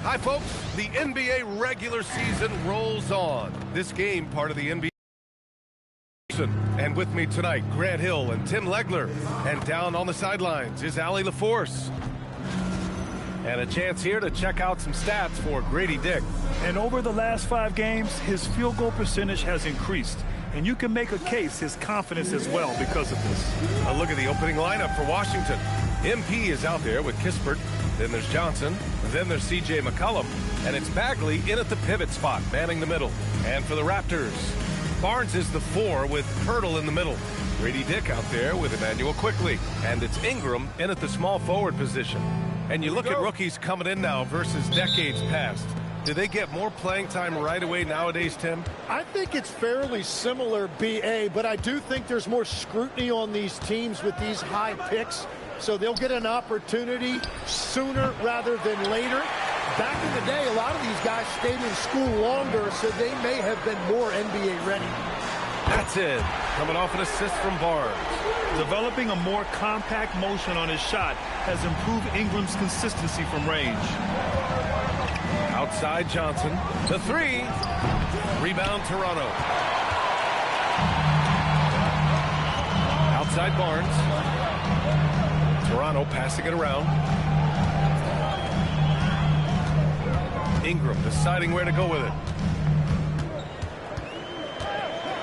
Hi, folks. The NBA regular season rolls on. This game, part of the NBA. And with me tonight, Grant Hill and Tim Legler. And down on the sidelines is Allie LaForce. And a chance here to check out some stats for Grady Dick. And over the last 5 games, his field goal percentage has increased. And you can make a case his confidence as well because of this. A look at the opening lineup for Washington. MP is out there with Kispert. Then there's Johnson. Then there's C.J. McCollum. And it's Bagley in at the pivot spot, manning the middle. And for the Raptors, Barnes is the 4 with Hurdle in the middle. Grady Dick out there with Emmanuel Quickley. And it's Ingram in at the small forward position. And you look at rookies coming in now versus decades past. Do they get more playing time right away nowadays, Tim? I think it's fairly similar, B.A., but I do think there's more scrutiny on these teams with these high picks, so they'll get an opportunity sooner rather than later. Back in the day, a lot of these guys stayed in school longer, so they may have been more NBA ready. That's it. Coming off an assist from Barnes. Developing a more compact motion on his shot has improved Ingram's consistency from range. Outside Johnson. The 3. Rebound Toronto. Outside Barnes. Toronto passing it around. Ingram deciding where to go with it.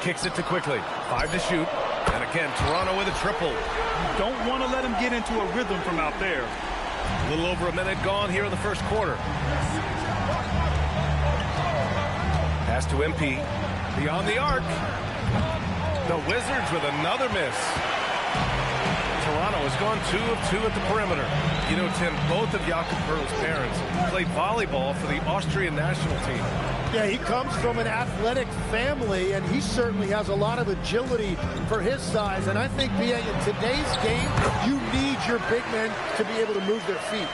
Kicks it to Quickley. 5 to shoot. And again, Toronto with a triple. You don't want to let him get into a rhythm from out there. A little over a minute gone here in the first quarter. Pass to MP. Beyond the arc. The Wizards with another miss. Toronto has gone 2 of 2 at the perimeter. You know, Tim, both of Jakob Poeltl's parents played volleyball for the Austrian national team. Yeah, he comes from an athletic family, and he certainly has a lot of agility for his size. And I think, B.A., in today's game, you need your big men to be able to move their feet.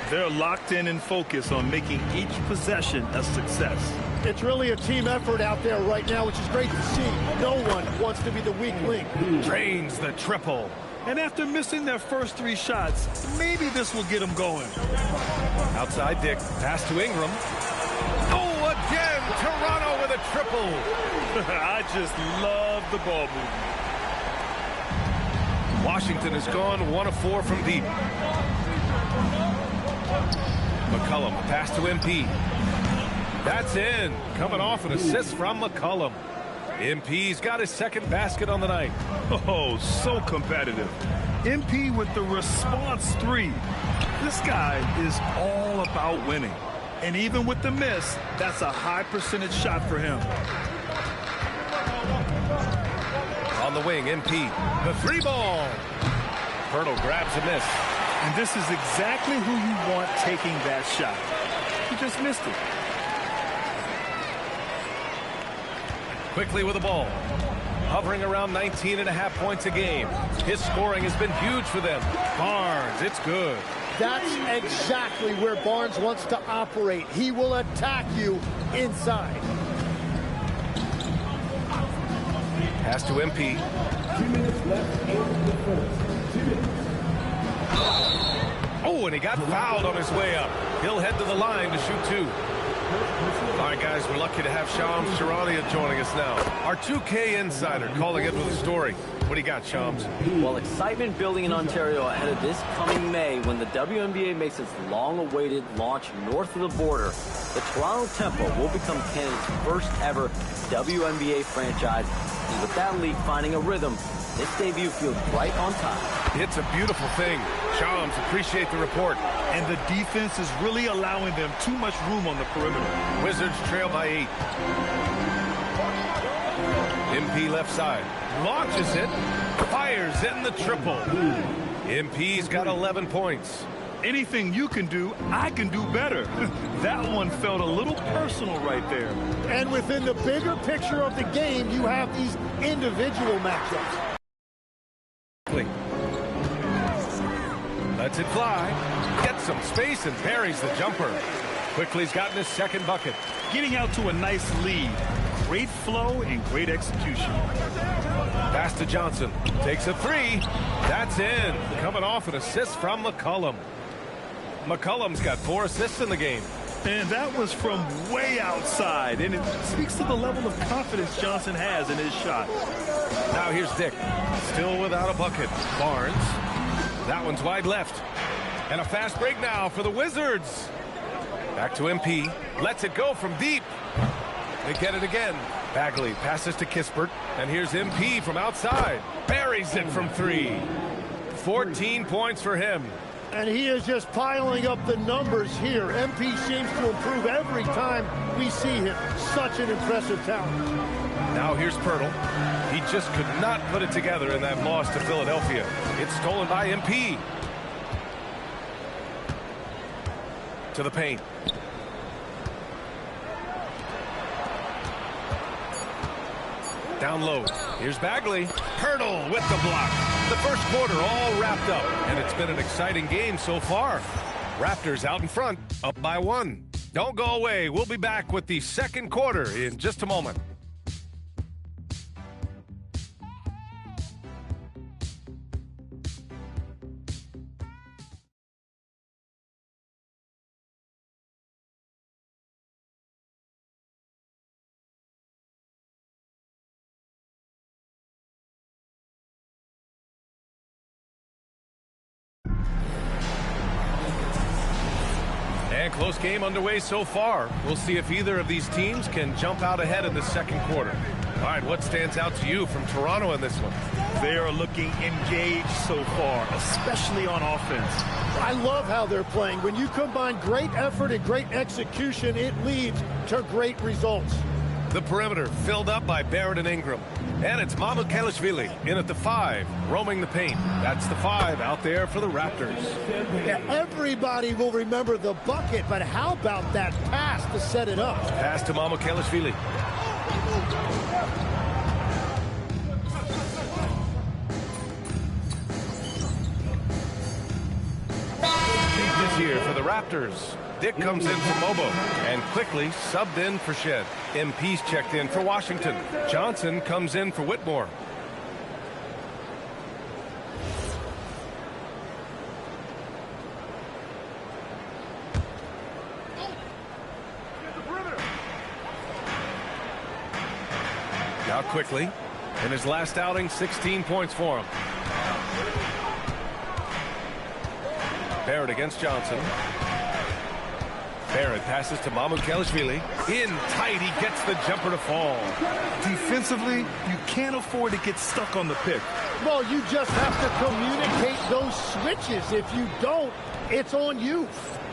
They're locked in and focused on making each possession a success. It's really a team effort out there right now, which is great to see. No one wants to be the weak link. Drains the triple. And after missing their first 3 shots, maybe this will get them going. Outside Dick. Pass to Ingram. Oh, again! Toronto with a triple. I just love the ball movement. Washington has gone 1 of 4 from deep. McCollum, pass to MP. That's in. Coming off an assist from McCollum. MP's got his second basket on the night. Oh, so competitive. MP with the response 3. This guy is all about winning. And even with the miss, that's a high percentage shot for him. On the wing, MP. The 3 ball. Hurdle grabs a miss. And this is exactly who you want taking that shot. He just missed it. Quickly with the ball. Hovering around 19.5 points a game. His scoring has been huge for them. Barnes, it's good. That's exactly where Barnes wants to operate. He will attack you inside. Pass to MP. 2 minutes left in the first. 2 minutes. Oh, and he got fouled on his way up. He'll head to the line to shoot 2. All right, guys, we're lucky to have Shams Charania joining us now. Our 2K insider calling in with a story. What do you got, Shams? Well, excitement building in Ontario ahead of this coming May when the WNBA makes its long-awaited launch north of the border. The Toronto Tempo will become Canada's first ever WNBA franchise. And with that league finding a rhythm, this debut feels right on time. It's a beautiful thing. Shams, appreciate the report. And the defense is really allowing them too much room on the perimeter. Wizards trail by 8. MP left side. Launches it. Fires in the triple. MP's got 11 points. Anything you can do, I can do better. That one felt a little personal right there. And within the bigger picture of the game, you have these individual matchups. Lets it fly. Gets some space and buries the jumper. Quickly's gotten his second bucket. Getting out to a nice lead. Great flow and great execution. Pass to Johnson. Takes a 3. That's in. Coming off an assist from McCollum. McCollum's got 4 assists in the game. And that was from way outside, and it speaks to the level of confidence Johnson has in his shot. Now here's Dick, still without a bucket. Barnes, that one's wide left. And a fast break now for the Wizards. Back to MP, lets it go from deep. They get it again. Bagley passes to Kispert, and here's MP from outside. Buries it from 3. 14 points for him. And he is just piling up the numbers here. MP seems to improve every time we see him. Such an impressive talent. Now here's Pirtle. He just could not put it together in that loss to Philadelphia. It's stolen by MP. To the paint. Down low. Here's Bagley. Pirtle with the block. The first quarter all wrapped up, and it's been an exciting game so far. Raptors out in front, up by 1. Don't go away. We'll be back with the second quarter in just a moment. And close game underway so far. We'll see if either of these teams can jump out ahead in the second quarter. All right, what stands out to you from Toronto in this one? They are looking engaged so far, especially on offense. I love how they're playing. When you combine great effort and great execution, it leads to great results. The perimeter filled up by Barrett and Ingram. And it's Mamukelashvili in at the 5, roaming the paint. That's the 5 out there for the Raptors. Yeah, everybody will remember the bucket, but how about that pass to set it up? Pass to Mamukelashvili. This year for the Raptors. Dick comes in for Mobo and quickly subbed in for Shed. MP's checked in for Washington. Johnson comes in for Whitmore. Now quickly, in his last outing, 16 points for him. Barrett against Johnson. Barrett passes to Mamukelashvili. In tight, he gets the jumper to fall. Defensively, you can't afford to get stuck on the pick. Well, you just have to communicate those switches. If you don't, it's on you.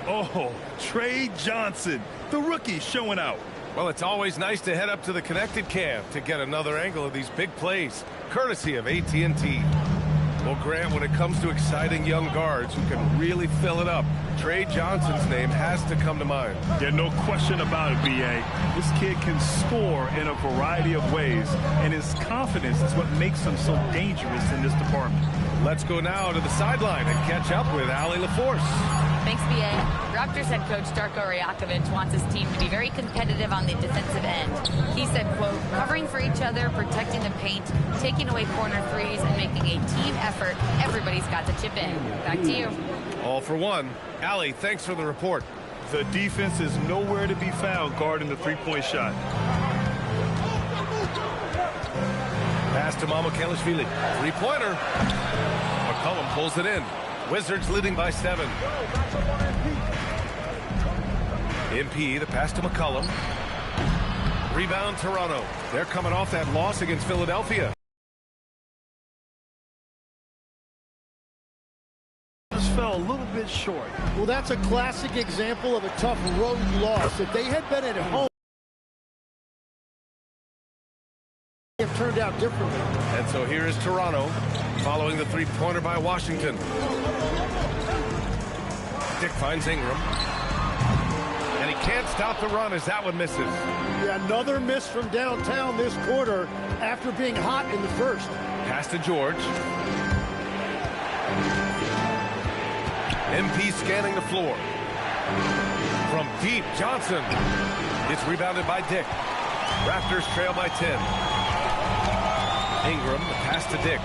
Oh, Trey Johnson, the rookie showing out. Well, it's always nice to head up to the connected cam to get another angle of these big plays, courtesy of AT&T. Well, Grant, when it comes to exciting young guards who can really fill it up, Trey Johnson's name has to come to mind. Yeah, no question about it, B.A. This kid can score in a variety of ways, and his confidence is what makes him so dangerous in this department. Let's go now to the sideline and catch up with Allie LaForce. Thanks, B.A. Raptors head coach Darko Rajakovic wants his team to be very competitive on the defensive end. He said, quote, covering for each other, protecting the paint, taking away corner threes, and making a team effort. Everybody's got to chip in. Back to you. All for one. Allie, thanks for the report. The defense is nowhere to be found guarding the three-point shot. Pass to Mamukelashvili. Three-pointer. McCollum pulls it in. Wizards leading by 7. MP, the pass to McCollum. Rebound Toronto. They're coming off that loss against Philadelphia. Just fell a little bit short. Well, that's a classic example of a tough road loss. If they had been at home, it have turned out differently. And so here is Toronto following the three-pointer by Washington. Dick finds Ingram. And he can't stop the run as that one misses. Yeah, another miss from downtown this quarter after being hot in the first. Pass to George. MP scanning the floor. From deep, Johnson. It's rebounded by Dick. Raptors trail by 10. Ingram, the pass to Dick.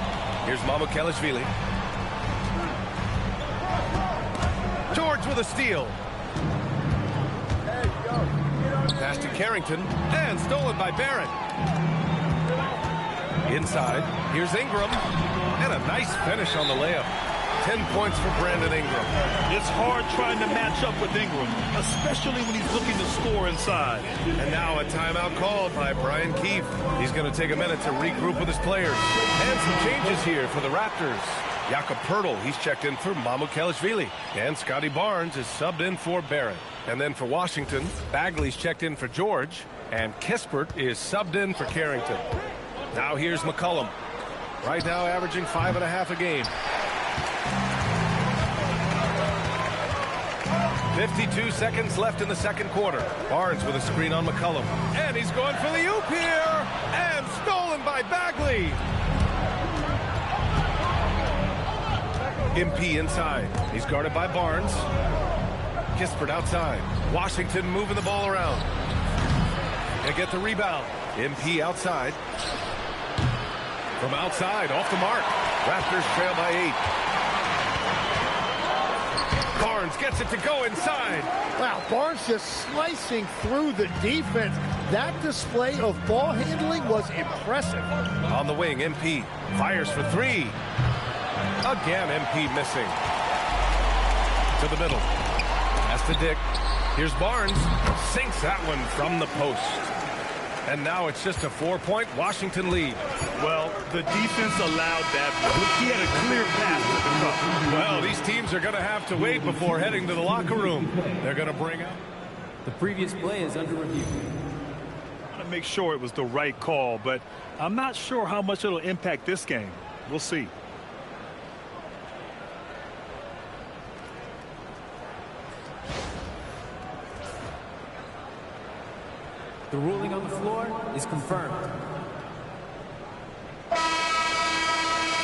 Here's Mamukelashvili. George with a steal. Carrington, and stolen by Barrett. Inside, here's Ingram, and a nice finish on the layup. 10 points for Brandon Ingram. It's hard trying to match up with Ingram, especially when he's looking to score inside. And now a timeout called by Brian Keefe. He's going to take a minute to regroup with his players. And some changes here for the Raptors. Jakob Poeltl, he's checked in for Mamukelashvili. And Scotty Barnes is subbed in for Barrett. And then for Washington, Bagley's checked in for George. And Kispert is subbed in for Carrington. Now here's McCollum. Right now averaging 5.5 a game. 52 seconds left in the second quarter. Barnes with a screen on McCollum. And he's going for the oop here. And stolen by Bagley. MP inside. He's guarded by Barnes. Kispert outside. Washington moving the ball around. And get the rebound. MP outside. From outside, off the mark. Raptors trail by 8. Barnes gets it to go inside. Wow, Barnes just slicing through the defense. That display of ball handling was impressive. On the wing, MP fires for 3. Again, MP missing. To the middle. That's to Dick. Here's Barnes. Sinks that one from the post. And now it's just a 4-point Washington lead. Well, the defense allowed that. He had a clear path to the cup. Well, these teams are going to have to wait before heading to the locker room. They're going to bring out. The previous play is under review. I want to make sure it was the right call, but I'm not sure how much it'll impact this game. We'll see. The ruling on the floor is confirmed.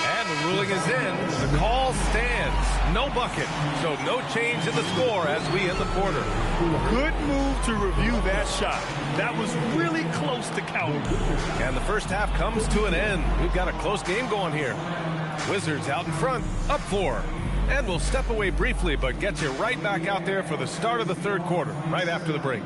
And the ruling is in. The call stands. No bucket. So no change in the score as we end the quarter. Good move to review that shot. That was really close to counting. And the first half comes to an end. We've got a close game going here. Wizards out in front, up 4. And we'll step away briefly, but get you right back out there for the start of the third quarter, right after the break.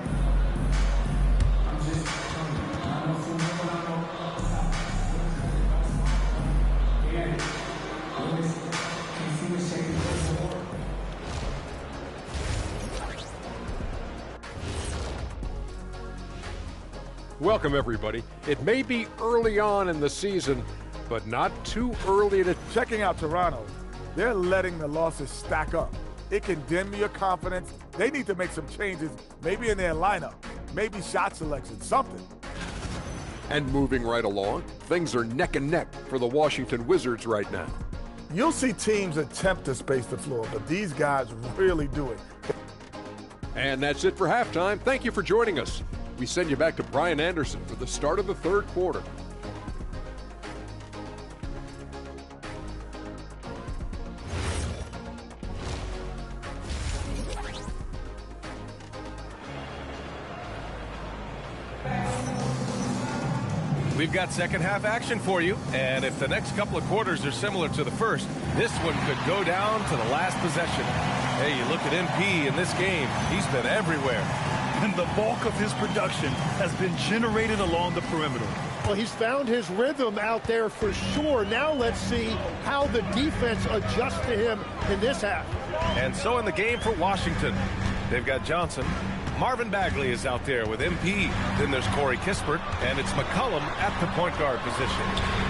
Welcome, everybody. It may be early on in the season, but not too early to... Checking out Toronto, they're letting the losses stack up. It can dim your confidence. They need to make some changes, maybe in their lineup, maybe shot selection, something. And moving right along, things are neck and neck for the Washington Wizards right now. You'll see teams attempt to space the floor, but these guys really do it. And that's it for halftime. Thank you for joining us. We send you back to Brian Anderson for the start of the third quarter. We've got second half action for you, and if the next couple of quarters are similar to the first, this one could go down to the last possession. Hey, you look at MP in this game, he's been everywhere. And the bulk of his production has been generated along the perimeter. Well, he's found his rhythm out there for sure. Now let's see how the defense adjusts to him in this half. And so in the game for Washington, they've got Johnson. Marvin Bagley is out there with MP. Then there's Corey Kispert, and it's McCollum at the point guard position.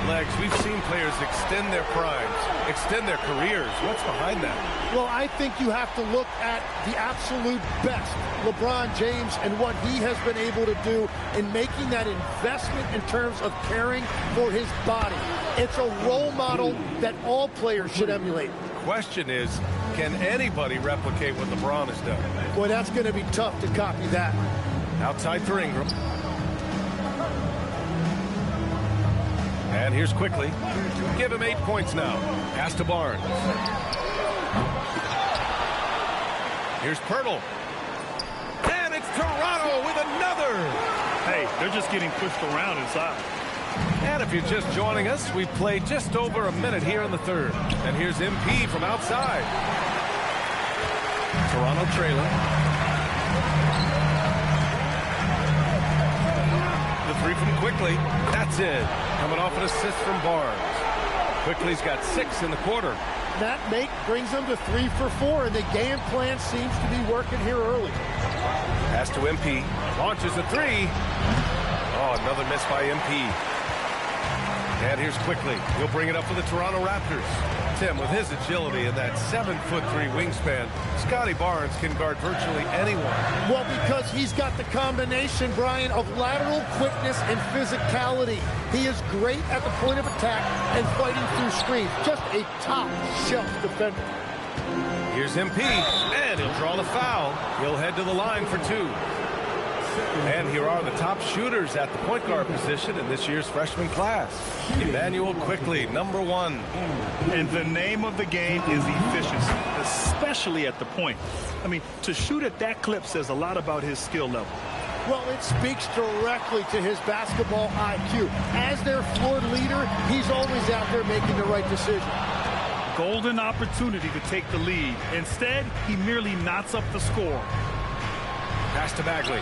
Legs, we've seen players extend their primes, extend their careers. What's behind that? Well, I think you have to look at the absolute best, LeBron James, and what he has been able to do in making that investment in terms of caring for his body. It's a role model that all players should emulate. Question is, can anybody replicate what LeBron has done? Boy, that's going to be tough to copy that. Outside for Ingram. And here's Quickly. Give him 8 points now. Pass to Barnes. Here's Poeltl. And it's Toronto with another. Hey, they're just getting pushed around inside. And if you're just joining us, we've played just over a minute here in the third. And here's MP from outside. Toronto trailing. Quickly, that's it. Coming off an assist from Barnes. Quickly's got 6 in the quarter. That make brings them to 3 for 4, and the game plan seems to be working here early. Pass to MP. Launches a 3. Oh, another miss by MP. And here's Quickly. He'll bring it up for the Toronto Raptors. Tim, with his agility and that 7'3" wingspan, Scotty Barnes can guard virtually anyone. Well, because he's got the combination, Brian, of lateral quickness and physicality. He is great at the point of attack and fighting through screens. Just a top-shelf defender. Here's MP, and he'll draw the foul. He'll head to the line for 2. And here are the top shooters at the point guard position in this year's freshman class. Immanuel Quickley, number 1. And the name of the game is efficiency, especially at the point. I mean, to shoot at that clip says a lot about his skill level. Well, it speaks directly to his basketball IQ. As their floor leader, he's always out there making the right decision. Golden opportunity to take the lead. Instead, he merely knots up the score. Pass to Bagley.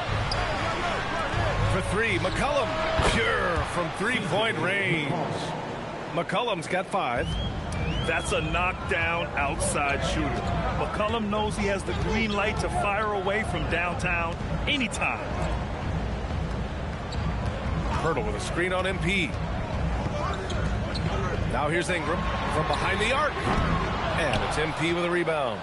For 3, McCollum. Pure from 3-point range. McCollum's got 5. That's a knockdown outside shooter. McCollum knows he has the green light to fire away from downtown anytime. Hurdle with a screen on MP. Now here's Ingram from behind the arc. And it's MP with a rebound.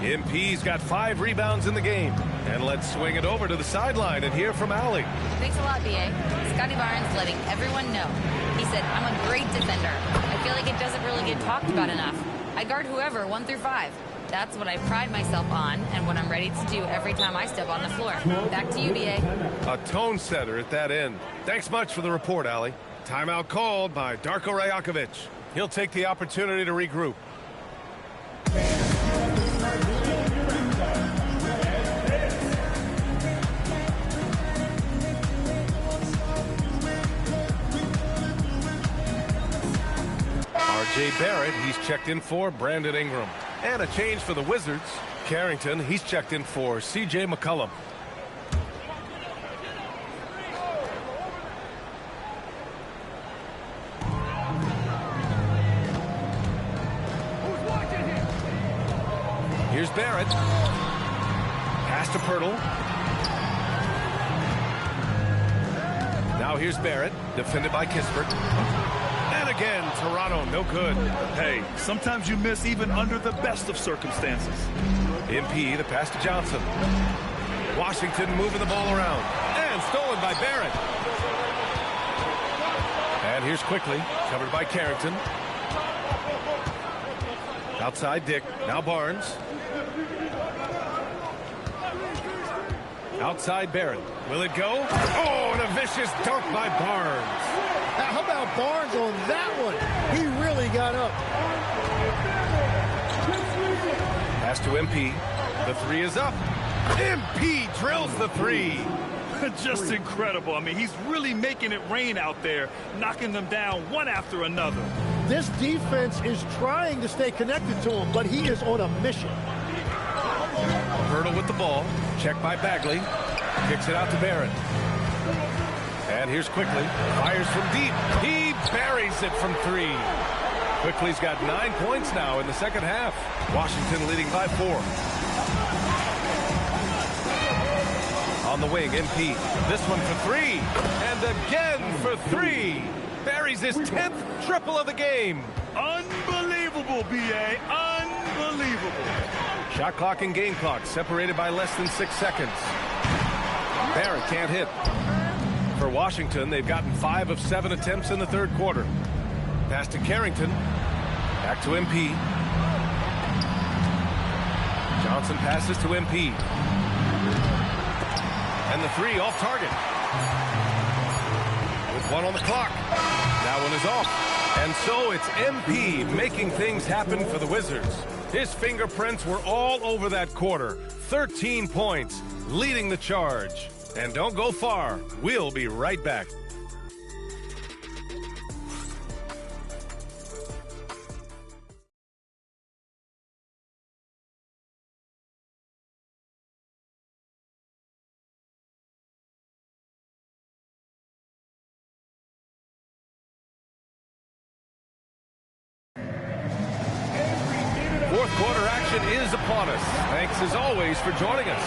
MP's got 5 rebounds in the game. And let's swing it over to the sideline and hear from Allie. Thanks a lot, B.A. Scotty Barnes letting everyone know. He said, I'm a great defender. I feel like it doesn't really get talked about enough. I guard whoever, 1 through 5. That's what I pride myself on and what I'm ready to do every time I step on the floor. Back to you, B.A. A tone setter at that end. Thanks much for the report, Allie. Timeout called by Darko Rajakovic. He'll take the opportunity to regroup. R.J. Barrett, he's checked in for Brandon Ingram. And a change for the Wizards. Carrington, he's checked in for C.J. McCollum. Here's Barrett. Pass to Pirtle. Now here's Barrett, defended by Kispert. And again, Toronto, no good. Hey, sometimes you miss even under the best of circumstances. MP, the pass to Johnson. Washington moving the ball around. And stolen by Barrett. And here's Quickly, covered by Carrington. Outside Dick, now Barnes. Outside Barrett. Will it go? Oh, and a vicious dunk by Barnes. Now, how about Barnes on that one? He really got up. Pass to MP. The 3 is up. MP drills the 3. Just incredible. I mean, he's really making it rain out there, knocking them down one after another. This defense is trying to stay connected to him, but he is on a mission. Hurdle with the ball. Checked by Bagley. Kicks it out to Barrett. And here's Quickly. Fires from deep. He buries it from 3. Quickly's got 9 points now in the second half. Washington leading by 4. On the wing, MP. This one for 3. And again for 3. Buries his 10th triple of the game. Unbelievable, B.A. Unbelievable. Shot clock and game clock separated by less than 6 seconds. Barrett can't hit. For Washington, they've gotten 5 of 7 attempts in the third quarter. Pass to Carrington. Back to MP. Johnson passes to MP. And the 3 off target. With 1 on the clock. That one is off. And so it's MP making things happen for the Wizards. His fingerprints were all over that quarter. 13 points, leading the charge. And don't go far. We'll be right back. action is upon us. Thanks as always for joining us.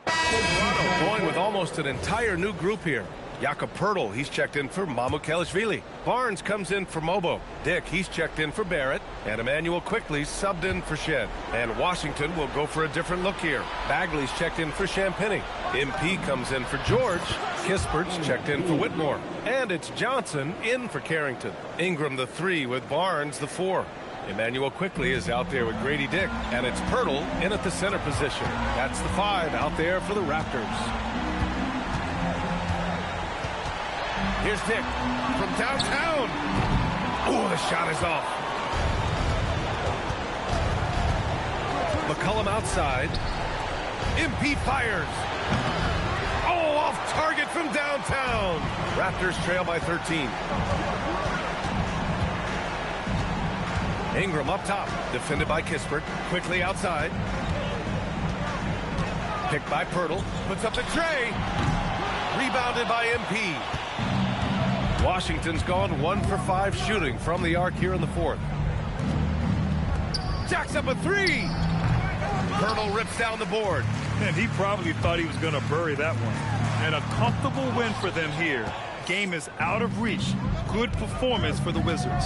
Toronto going with almost an entire new group here. Jakob Poeltl, he's checked in for Mamukelashvili. Barnes comes in for Mobo. Dick, he's checked in for Barrett. And Emmanuel Quickley's subbed in for Shed. And Washington will go for a different look here. Bagley's checked in for Champagny. MP comes in for George. Kispert's checked in for Whitmore. And it's Johnson in for Carrington. Ingram the 3 with Barnes the 4. Emmanuel Quickley is out there with Grady Dick. And it's Poeltl in at the center position. That's the 5 out there for the Raptors. Here's Dick from downtown. Oh, the shot is off. McCollum outside. MP fires. Oh, off target from downtown. Raptors trail by 13. Ingram up top, defended by Kispert. Quickly outside. Picked by Poeltl. Puts up the tray. Rebounded by MP. Washington's gone 1 for 5 shooting from the arc here in the 4th. Jacks up a 3. Poeltl rips down the board. And he probably thought he was going to bury that one. And a comfortable win for them here. Game is out of reach. Good performance for the Wizards.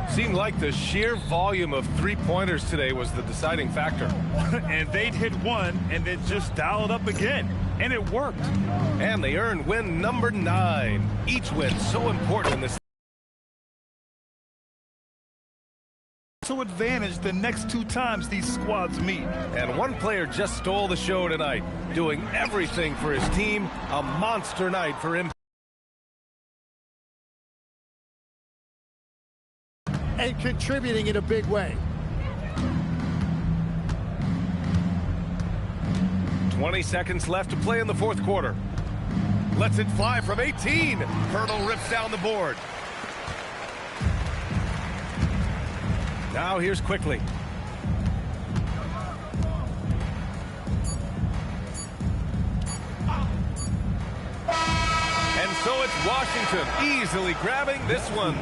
Seemed like the sheer volume of three-pointers today was the deciding factor. And they'd hit one and then just dial it up again. And it worked. And they earned win number 9. Each win so important in this. To advantage the next 2 times these squads meet. And one player just stole the show tonight, doing everything for his team. A monster night for him. And contributing in a big way. 20 seconds left to play in the 4th quarter. Lets it fly from 18. Poeltl rips down the board. Now here's Quickley. And so it's Washington easily grabbing this one.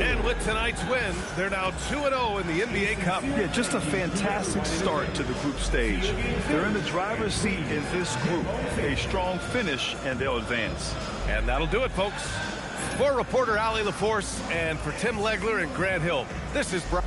And with tonight's win, they're now 2-0 in the NBA Cup. Yeah, just a fantastic start to the group stage. They're in the driver's seat in this group. A strong finish, and they'll advance. And that'll do it, folks. For reporter Allie LaForce and for Tim Legler and Grant Hill, this is Brian.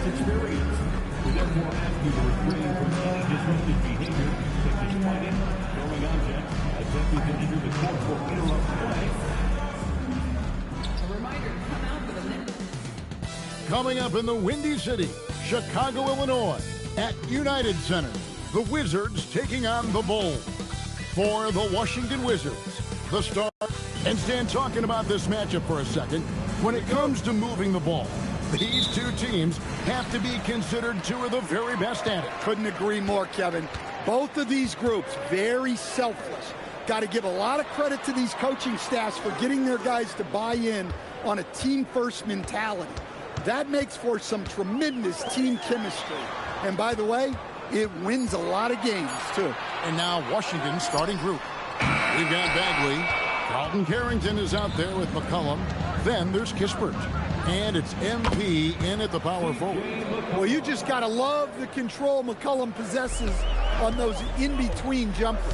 experience. We therefore ask you to refrain from any disruptive behavior, such as fighting, throwing objects, attempting to enter the court or interrupt play. A reminder to come out for the minute. Coming up in the Windy City, Chicago, Illinois, at United Center, the Wizards taking on the Bulls. For the Washington Wizards, the Stars. And stand talking about this matchup for a second. When it comes to moving the ball, these two teams have to be considered two of the very best at it. Couldn't agree more, Kevin. Both of these groups, very selfless. Got to give a lot of credit to these coaching staffs for getting their guys to buy in on a team-first mentality. That makes for some tremendous team chemistry. And by the way, it wins a lot of games, too. And now Washington's starting group. We've got Bagley. Carlton Carrington is out there with McCollum. Then there's Kispert. And it's MP in at the power forward. Well, you just got to love the control McCollum possesses on those in-between jumpers.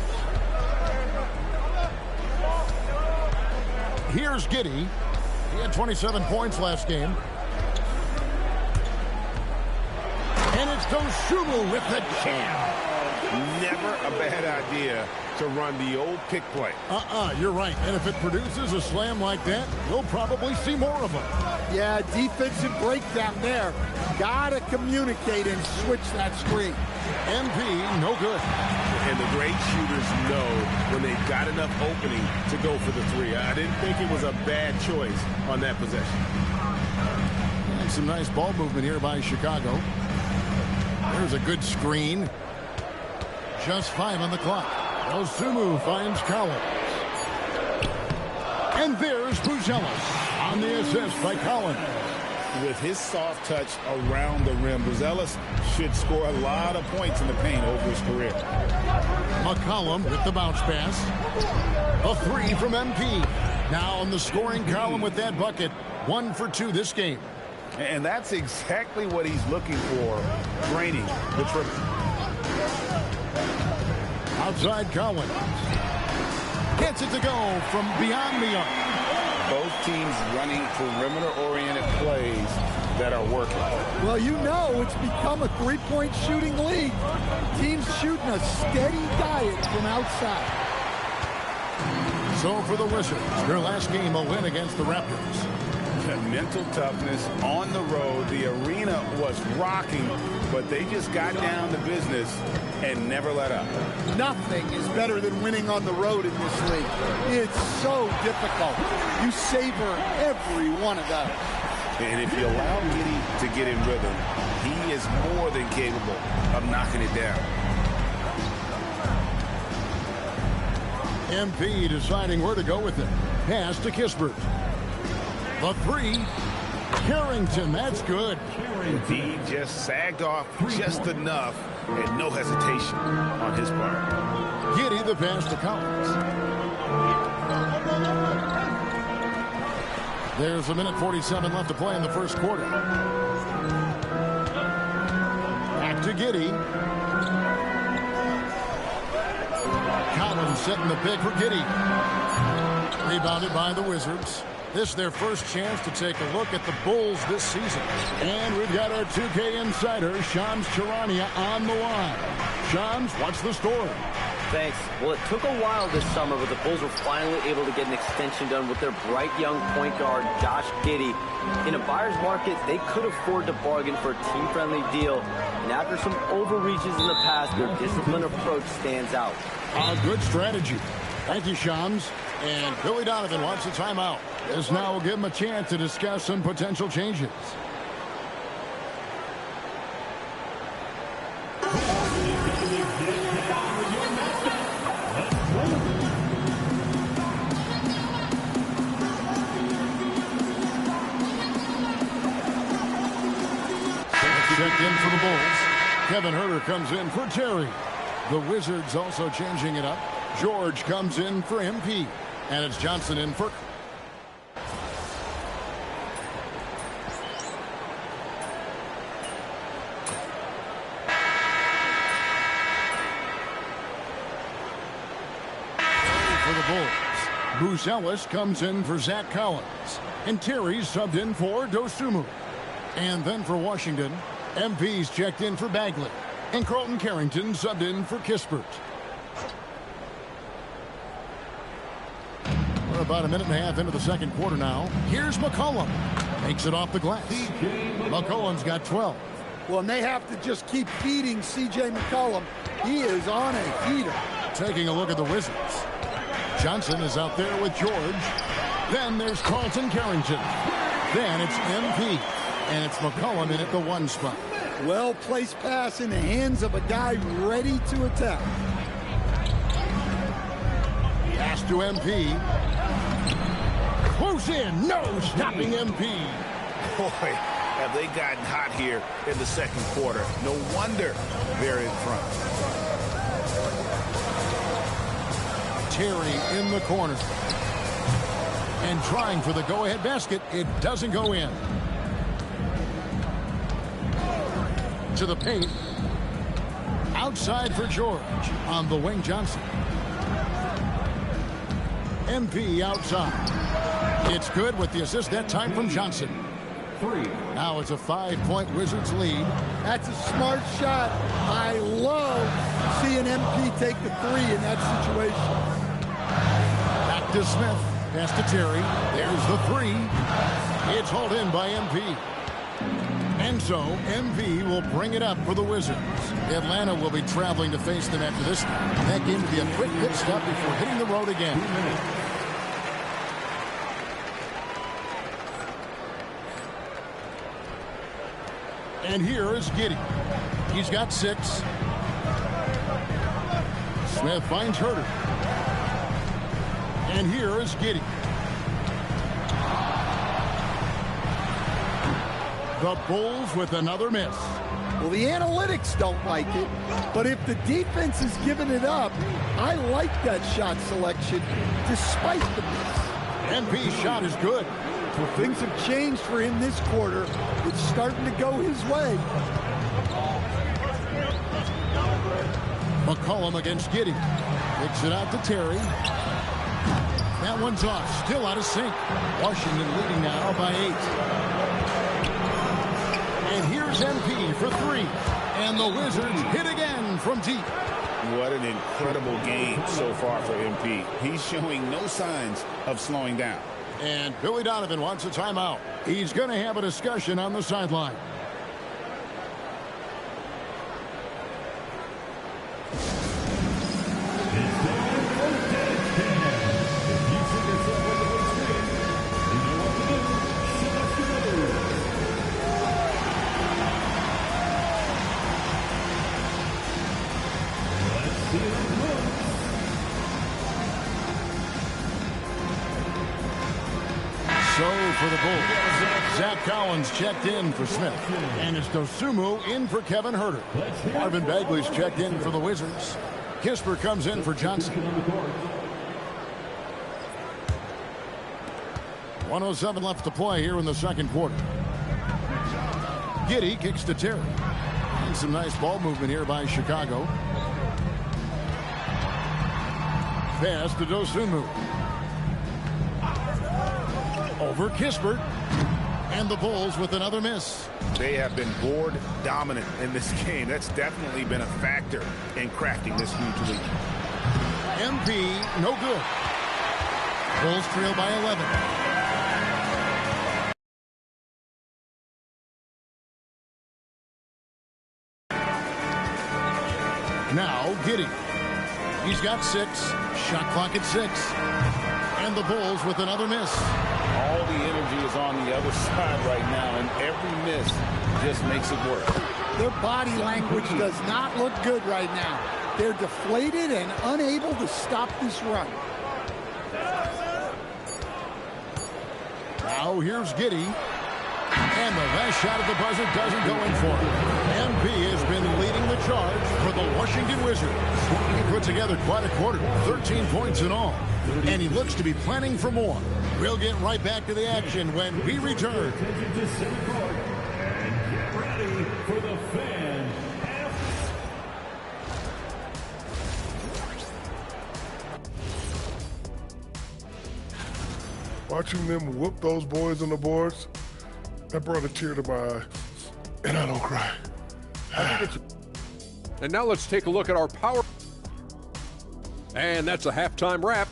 Here's Giddey. He had 27 points last game. And it's Dosunmu with the jam. Never a bad idea to run the old pick play. You're right. And if it produces a slam like that, we'll probably see more of them. Yeah, defensive breakdown there. Gotta communicate and switch that screen. MP, no good. And the great shooters know when they've got enough opening to go for the three. I didn't think it was a bad choice on that possession. And some nice ball movement here by Chicago. There's a good screen. Just 5 on the clock. Dosunmu finds Collins. And there's Buzelis on the assist by Collins. With his soft touch around the rim, Buzelis should score a lot of points in the paint over his career. McCollum with the bounce pass. A three from MP. Now on the scoring column with that bucket. 1 for 2 this game. And that's exactly what he's looking for, draining the triple. Outside Collins. Gets it to go from beyond the arc. Both teams running perimeter-oriented plays that are working. Well, you know it's become a three-point shooting league. Teams shooting a steady diet from outside. So for the Wizards, their last game a win against the Raptors. Mental toughness on the road. The arena was rocking, but they just got down to business and never let up. Nothing is better than winning on the road in this league. It's so difficult. You savor every one of those. And if you allow Giddey to get in rhythm, he is more than capable of knocking it down. MP deciding where to go with it. Pass to Kispert. The three. Carrington, that's good. He just sagged off just enough and no hesitation on his part. Giddey the pass to Collins. There's a minute 47 left to play in the first quarter. Back to Giddey. Collins setting the pick for Giddey. Rebounded by the Wizards. This is their first chance to take a look at the Bulls this season. And we've got our 2K insider, Shams Charania, on the line. Shams, what's the story? Thanks. Well, it took a while this summer, but the Bulls were finally able to get an extension done with their bright young point guard, Josh Giddey. In a buyer's market, they could afford to bargain for a team-friendly deal. And after some overreaches in the past, their disciplined approach stands out. A good strategy. Thank you, Shams. And Billy Donovan wants a timeout. This now will give him a chance to discuss some potential changes. Checked in for the Bulls. Kevin Huerter comes in for Terry. The Wizards also changing it up. George comes in for MP. And it's Johnson in for... For the Bulls. Buzelis comes in for Zach Collins. And Terry subbed in for Dosunmu. And then for Washington, MP's checked in for Bagley. And Carlton Carrington subbed in for Kispert. We're about a minute and a half into the second quarter now. Here's McCollum. Makes it off the glass. McCollum's got 12. Well, and they have to just keep feeding C.J. McCollum. He is on a heater. Taking a look at the Wizards. Johnson is out there with George. Then there's Carlton Carrington. Then it's MP. And it's McCollum in at the 1 spot. Well-placed pass in the hands of a guy ready to attack. Pass to MP. Close in. No stopping MP. Boy, have they gotten hot here in the second quarter. No wonder they're in front. Terry in the corner. And trying for the go-ahead basket. It doesn't go in. To the paint. Outside for George. On the wing, Johnson. MP outside. It's good with the assist that time from Johnson. Now it's a 5-point Wizards lead. That's a smart shot. I love seeing MP take the 3 in that situation. Back to Smith. Pass to Terry. There's the 3. It's hauled in by MP. And so, MP will bring it up for the Wizards. Atlanta will be traveling to face them after this. That game will be a quick pit stop before hitting the road again. And here is Giddey. He's got 6. Smith finds Herter. And here is Giddey. The Bulls with another miss. Well, the analytics don't like it, but if the defense is giving it up, I like that shot selection despite the miss. MP's shot is good. Well, things have changed for him this quarter. It's starting to go his way. McCollum against Giddey. Kicks it out to Terry. That one's off. Still out of sync. Washington leading now by 8. And here's MP for 3. And the Wizards hit again from deep. What an incredible game so far for MP. He's showing no signs of slowing down. And Billy Donovan wants a timeout. He's going to have a discussion on the sideline. For the Bulls, Zach Collins checked in for Smith. And it's Dosunmu in for Kevin Herter. Marvin Bagley's checked in for the Wizards. Kispert comes in for Johnson. 1:07 left to play here in the second quarter. Giddey kicks to Terry. And some nice ball movement here by Chicago. Pass to Dosunmu. Over Kispert. And the Bulls with another miss. They have been board dominant in this game. That's definitely been a factor in crafting this huge lead. MP, no good. Bulls trail by 11. Now Giddey. He's got 6. Shot clock at 6. And the Bulls with another miss. All the energy is on the other side right now, and every miss just makes it work. Their body language does not look good right now. They're deflated and unable to stop this run. Now here's Giddey. And the last shot at the buzzer doesn't go in for him. MP has been leading the charge for the Washington Wizards. He put together quite a quarter, 13 points in all. And he looks to be planning for more. We'll get right back to the action when we return. Attention to center court. And get ready for the fan. Watching them whoop those boys on the boards, that brought a tear to my eye. and I don't cry. And now let's take a look at our power. And that's a halftime wrap.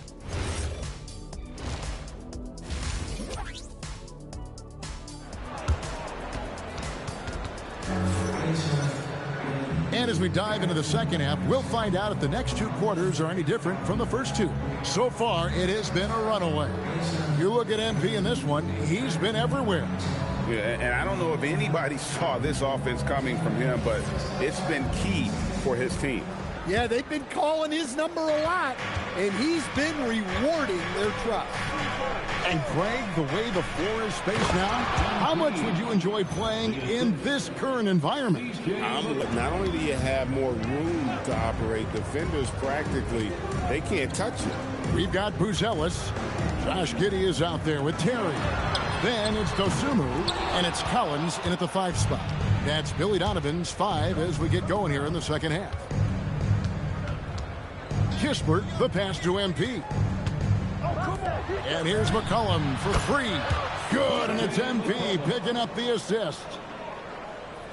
And as we dive into the second half, we'll find out if the next two quarters are any different from the first two. So far, it has been a runaway. You look at MP in this one, he's been everywhere. Yeah, and I don't know if anybody saw this offense coming from him, but it's been key for his team. Yeah, they've been calling his number a lot, and he's been rewarding their trust. And Greg, the way the floor is spaced now, how much would you enjoy playing in this current environment? Not only do you have more room to operate, defenders practically, they can't touch you. We've got Buzelis. Josh Giddey is out there with Terry. Then it's Dosunmu, and it's Collins in at the 5 spot. That's Billy Donovan's 5 as we get going here in the second half. Kispert, the pass to MP. And here's McCollum for 3. Good, and it's MP picking up the assist.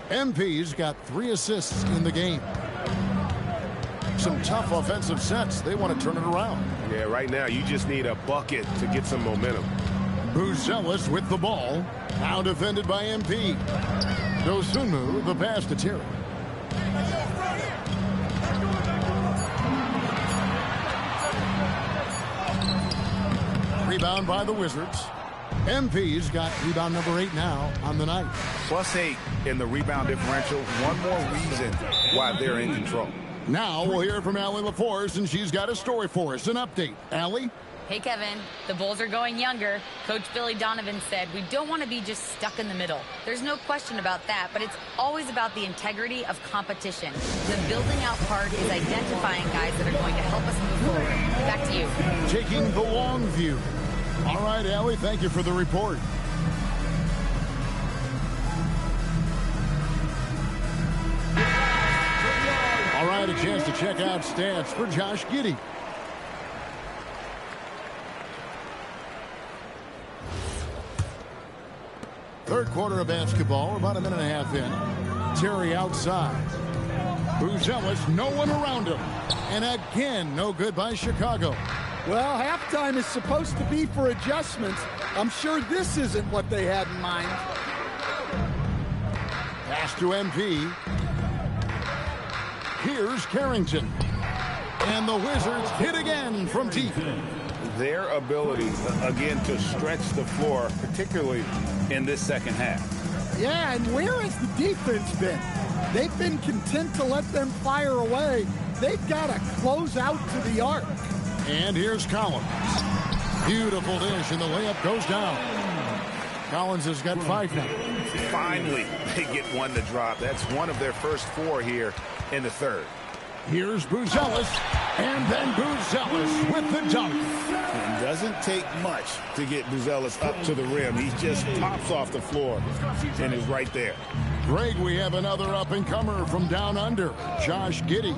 MP's got 3 assists in the game. Some tough offensive sets. They want to turn it around. Yeah, right now you just need a bucket to get some momentum. Buzelis with the ball. Now defended by MP. Dosunmu, the pass to Terry. Rebound by the Wizards. MP's got rebound number 8 now on the night. +8 in the rebound differential. One more reason why they're in control. Now we'll hear from Allie LaForce, and she's got a story for us. An update. Allie? Hey, Kevin. The Bulls are going younger. Coach Billy Donovan said we don't want to be just stuck in the middle. There's no question about that, but it's always about the integrity of competition. The building out part is identifying guys that are going to help us move forward. Back to you. Taking the long view. All right, Allie, thank you for the report. All right, a chance to check out stats for Josh Giddey. Third quarter of basketball, about a minute and a half in. Terry outside. Buzelis, no one around him. And again, no good by Chicago. Well, halftime is supposed to be for adjustments. I'm sure this isn't what they had in mind. Pass to MP. Here's Carrington. And the Wizards hit again from deep. Their ability, again, to stretch the floor, particularly in this second half. Yeah, and where has the defense been? They've been content to let them fire away. They've got to close out to the arc. And here's Collins. Beautiful dish, and the layup goes down. Collins has got 5 now. Finally, they get one to drop. That's one of their first 4 here in the third. Here's Buzelis, and then Buzelis with the dunk. It doesn't take much to get Buzelis up to the rim. He just pops off the floor and is right there. Greg, we have another up-and-comer from down under, Josh Giddey.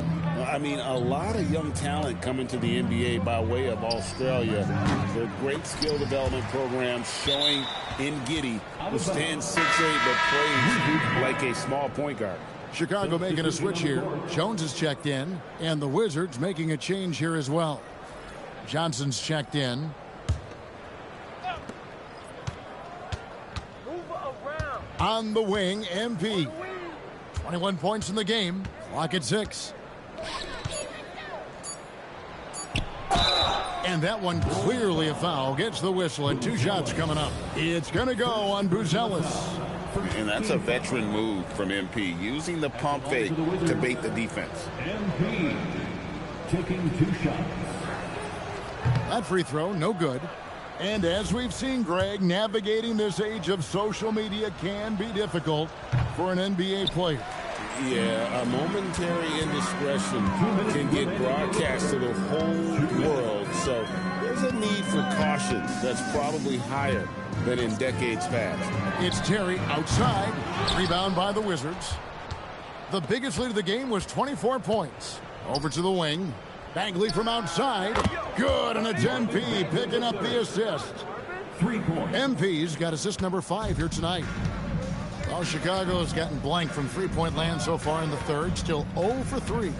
I mean, a lot of young talent coming to the NBA by way of Australia. They're great skill development programs showing in Giddey, who stands 6'8", but plays like a small point guard. Chicago making a switch here. Jones has checked in, and the Wizards making a change here as well. Johnson's checked in. On the wing, MP. 21 points in the game. Clock at 6. And that one clearly a foul. Gets the whistle, and 2 shots coming up. It's going to go on Buzelis. And that's a veteran move from MP, using the pump fake to bait the defense. MP taking 2 shots. That free throw, no good. And as we've seen, Greg, navigating this age of social media can be difficult for an NBA player. Yeah, a momentary indiscretion can get broadcast to the whole world. So there's a need for caution that's probably higher than in decades past. It's Terry outside. Rebound by the Wizards. The biggest lead of the game was 24 points. Over to the wing. Bagley from outside. Good, and it's MP picking up the assist. 3 points. MP's got assist number 5 here tonight. Well, Chicago has gotten blank from three-point land so far in the third. Still 0 for 3.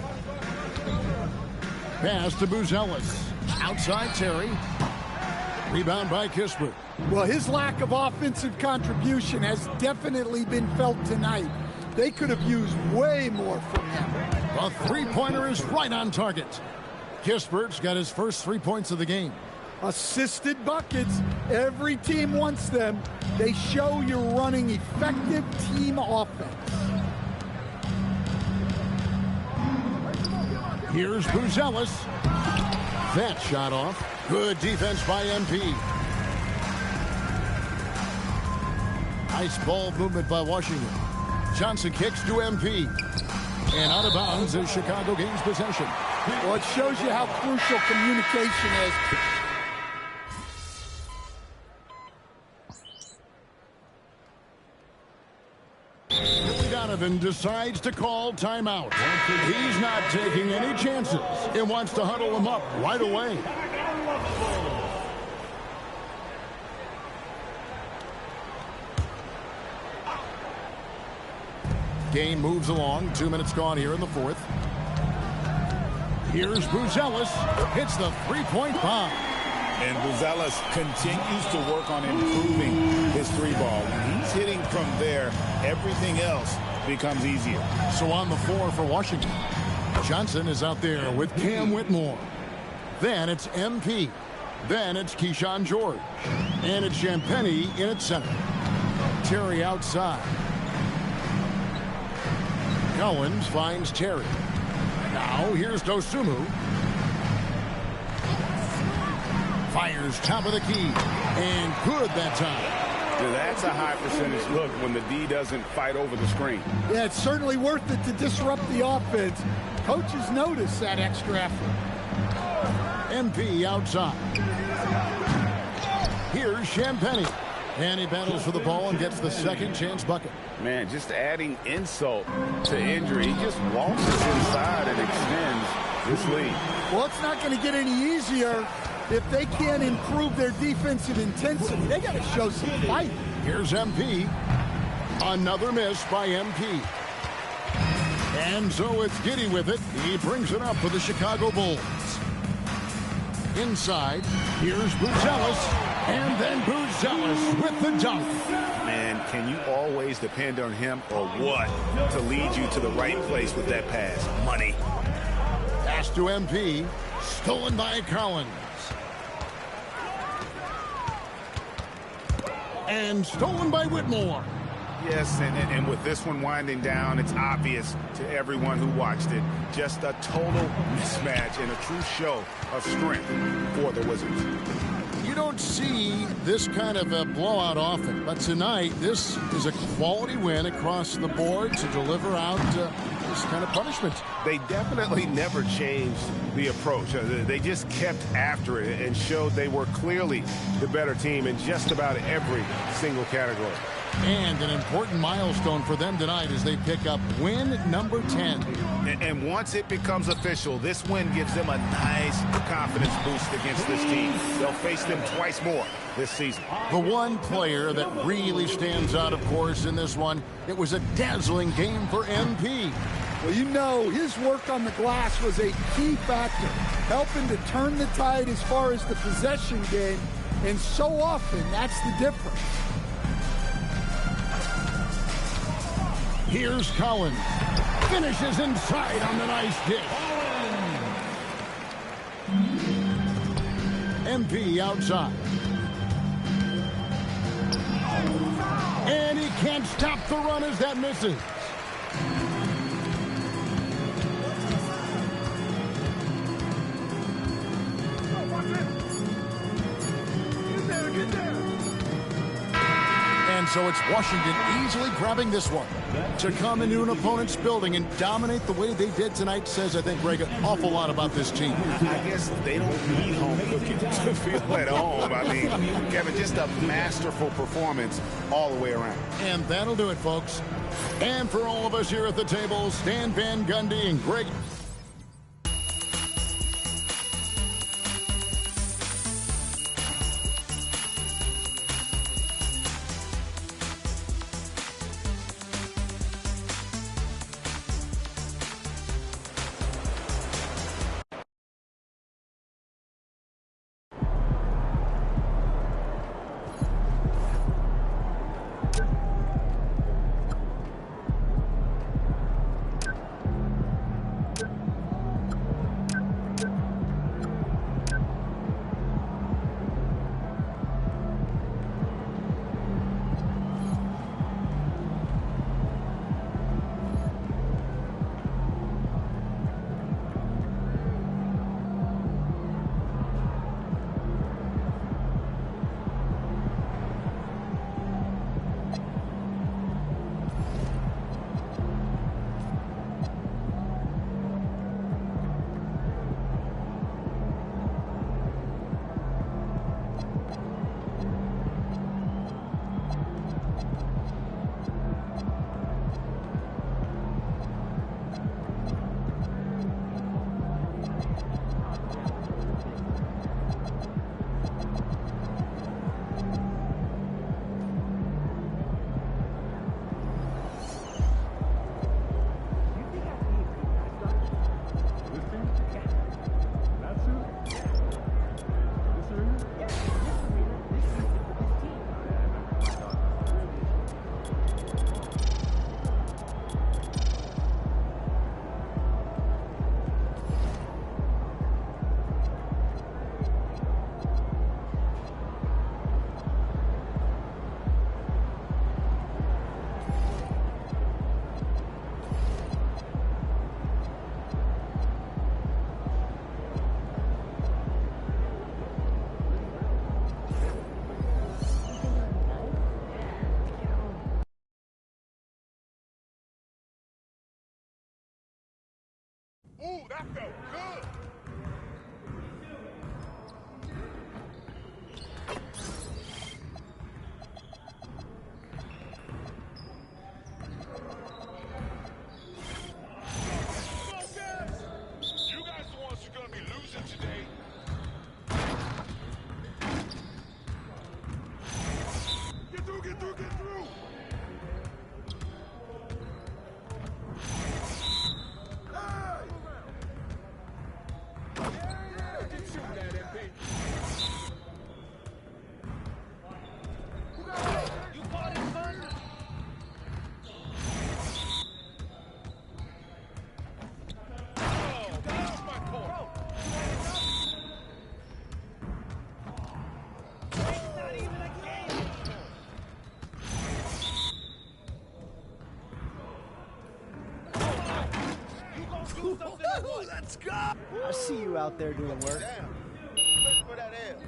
Pass to Buzelis. Outside Terry. Rebound by Kispert. Well, his lack of offensive contribution has definitely been felt tonight. They could have used way more from him. The three-pointer is right on target. Kispert's got his first 3 points of the game. Assisted buckets. Every team wants them. They show you're running effective team offense. Here's Buzelis. That shot off. Good defense by MP. Nice ball movement by Washington. Johnson kicks to MP. And out of bounds as Chicago gains possession. Well, it shows you how crucial communication is. Donovan decides to call timeout. He's not taking any chances and wants to huddle them up right away. Game moves along. 2 minutes gone here in the fourth. Here's Buzelis. Hits the three-point bomb. And Buzelis continues to work on improving his three ball. When he's hitting from there, everything else becomes easier. So on the floor for Washington, Johnson is out there with Cam Whitmore. Then it's MP. Then it's Keyshawn George. And it's Champagnie in its center. Terry outside. Collins finds Terry. Now here's Dosunmu. Fires top of the key. And good that time. That's a high percentage look when the D doesn't fight over the screen. Yeah, it's certainly worth it to disrupt the offense. Coaches notice that extra effort. MP outside. Here's Champagnie. And he battles for the ball and gets the second chance bucket. Man, just adding insult to injury. He just waltzes inside and extends this lead. Well, it's not going to get any easier if they can't improve their defensive intensity. They got to show some fight. Here's MP. Another miss by MP. And so it's Giddey with it. He brings it up for the Chicago Bulls. Inside, here's Buzelis. And then Buzelis with the dunk. Man, can you always depend on him or what to lead you to the right place with that pass? Money. Pass to MP. Stolen by Collins. And stolen by Whitmore. Yes, and with this one winding down, it's obvious to everyone who watched it. Just a total mismatch and a true show of strength for the Wizards. You don't see this kind of a blowout often, but tonight this is a quality win across the board to deliver out this kind of punishment. They definitely never changed the approach. They just kept after it and showed they were clearly the better team in just about every single category. And an important milestone for them tonight as they pick up win number 10. And once it becomes official, this win gives them a nice confidence boost against this team. They'll face them twice more this season. The one player that really stands out, of course, in this one, it was a dazzling game for MP. Well, you know, his work on the glass was a key factor, helping to turn the tide as far as the possession game, and so often that's the difference. Here's Collins. Finishes inside on the nice dish. MP outside. And he can't stop the run as that misses. And so it's Washington easily grabbing this one. To come into an opponent's building and dominate the way they did tonight says, I think, Greg, an awful lot about this team. I guess they don't need home cooking to feel at home. I mean, Kevin, just a masterful performance all the way around. And that'll do it, folks. And for all of us here at the table, Stan Van Gundy and Greg Ooh, that felt good. You guys the ones who are going to be losing today. Get through, get through, get through. Let's go! I see you out there doing work. Damn. For that L.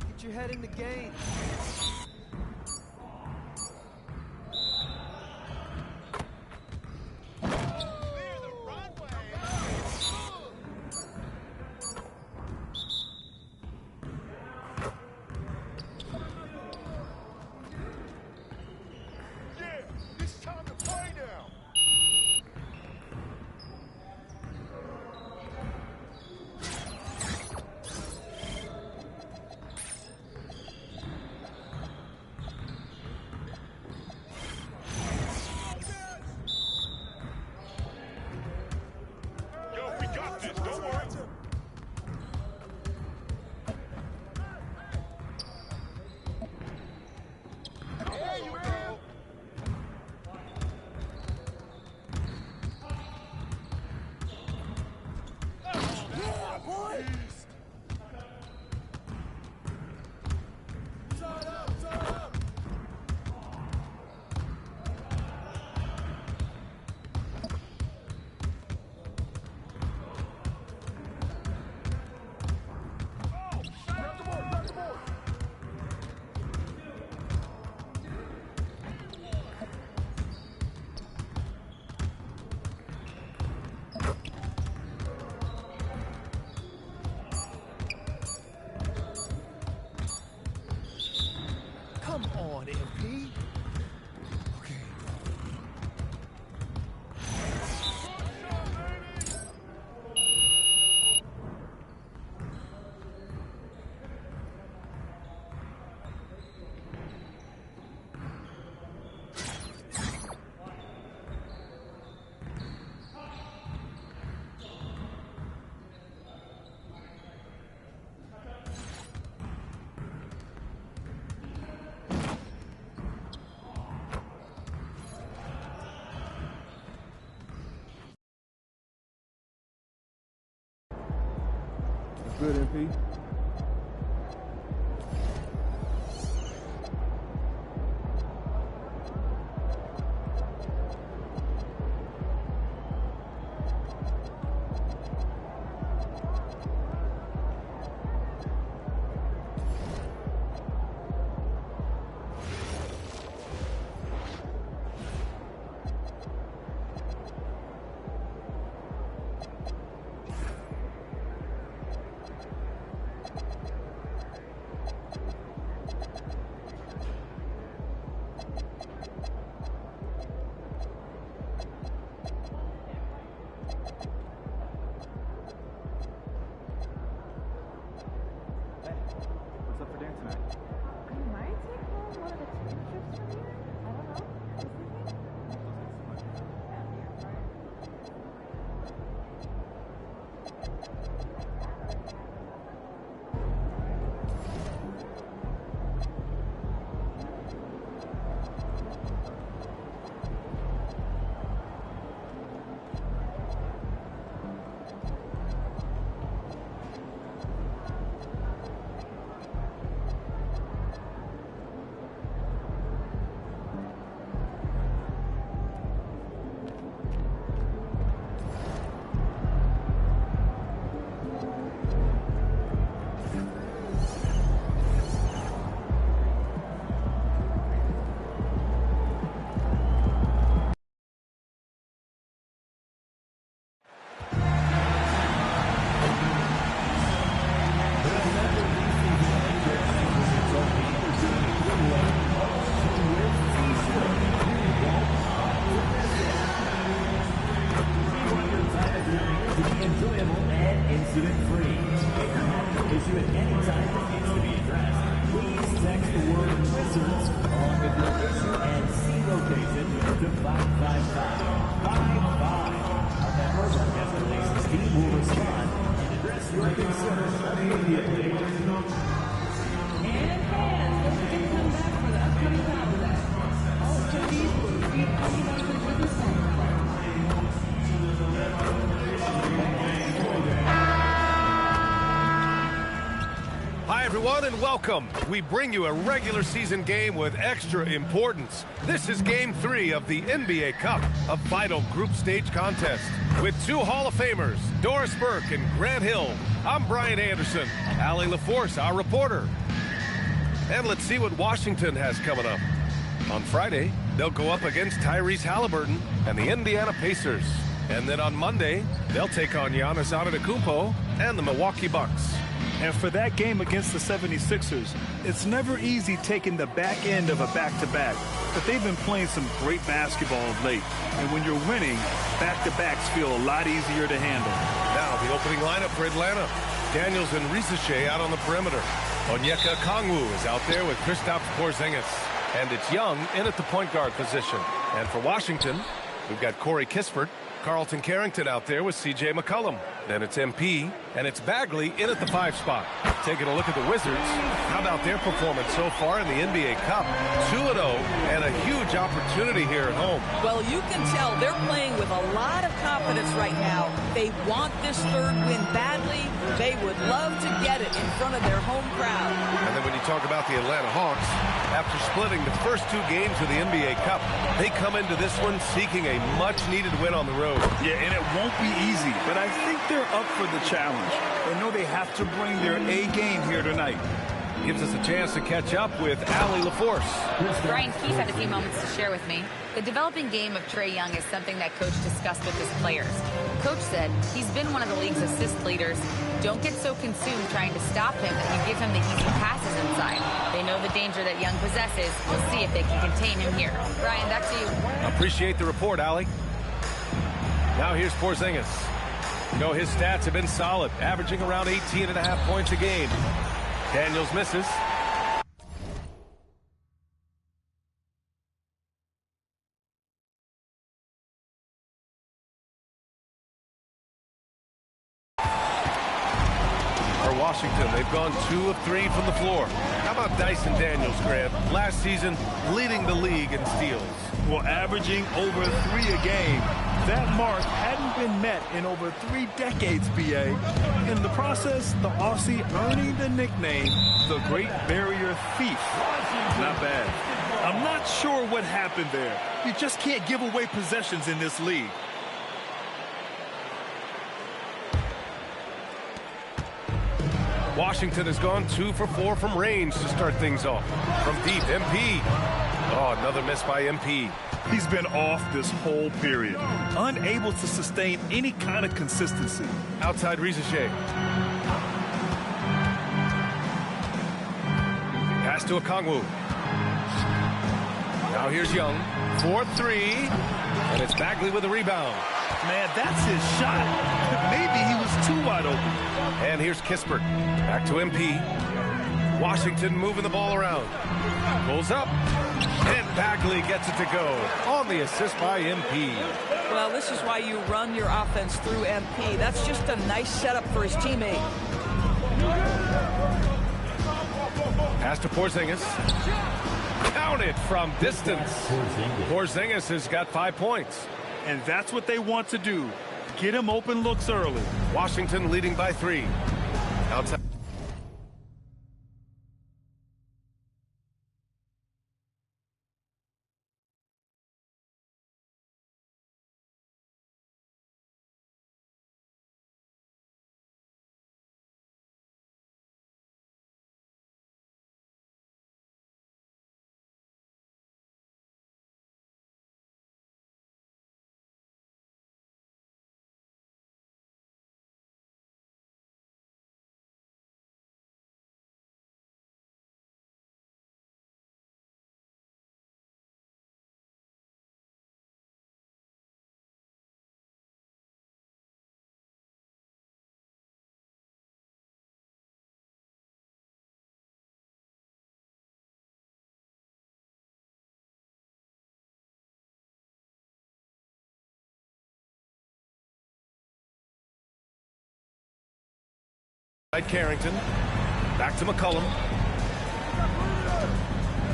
Get your head in the game. good, MP. Hi, everyone, and welcome. We bring you a regular season game with extra importance. This is Game 3 of the NBA Cup, a vital group stage contest. With two Hall of Famers, Doris Burke and Grant Hill, I'm Brian Anderson. Allie LaForce, our reporter. And let's see what Washington has coming up. On Friday, they'll go up against Tyrese Halliburton and the Indiana Pacers. And then on Monday, they'll take on Giannis Antetokounmpo and the Milwaukee Bucks. And for that game against the 76ers, it's never easy taking the back end of a back-to-back, but they've been playing some great basketball of late. And when you're winning, back-to-backs feel a lot easier to handle. Now the opening lineup for Atlanta. Daniels and Risache out on the perimeter. Onyeka Okongwu is out there with Kristaps Porzingis. And it's Young in at the point guard position. And for Washington, we've got Corey Kispert, Carlton Carrington out there with C.J. McCollum. Then it's MP, and it's Bagley in at the 5 spot. Taking a look at the Wizards. How about their performance so far in the NBA Cup? 2-0, and a huge opportunity here at home. Well, you can tell they're playing with a lot of confidence right now. They want this third win badly. They would love to get it in front of their home crowd. And then when you talk about the Atlanta Hawks, after splitting the first 2 games of the NBA Cup, they come into this one seeking a much-needed win on the road. Yeah, and it won't be easy, but I think they're up for the challenge. They know they have to bring their A game here tonight. Gives us a chance to catch up with Allie LaForce. Brian Keefe had a few moments to share with me. The developing game of Trae Young is something that Coach discussed with his players. Coach said he's been one of the league's assist leaders. Don't get so consumed trying to stop him that you give him the easy passes inside. They know the danger that Young possesses. We'll see if they can contain him here. Brian, back to you. Appreciate the report, Allie. Now here's Porzingis. You know, his stats have been solid, averaging around 18.5 points a game. Daniels misses. For Washington, they've gone 2 of 3 from the floor. How about Dyson Daniels, Grant? Last season, leading the league in steals. Well, averaging over 3 a game. That mark hadn't been met in over 3 decades, BA. In the process, the Aussie earning the nickname, the Great Barrier Thief. Not bad. I'm not sure what happened there. You just can't give away possessions in this league. Washington has gone 2 for 4 from range to start things off. From deep, MP. Oh, another miss by MP. He's been off this whole period, unable to sustain any kind of consistency. Outside Rizachet. Pass to Okongwu. Now here's Young. 4-3. And it's Bagley with the rebound. Man, that's his shot. Maybe he was too wide open. And here's Kispert. Back to MP. Washington moving the ball around. Pulls up. And Bagley gets it to go on the assist by MP. Well, this is why you run your offense through MP. That's just a nice setup for his teammate. Pass to Porzingis. Counted from distance. Porzingis has got 5 points. And that's what they want to do. Get him open looks early. Washington leading by 3. Outside. Carrington. Back to McCollum.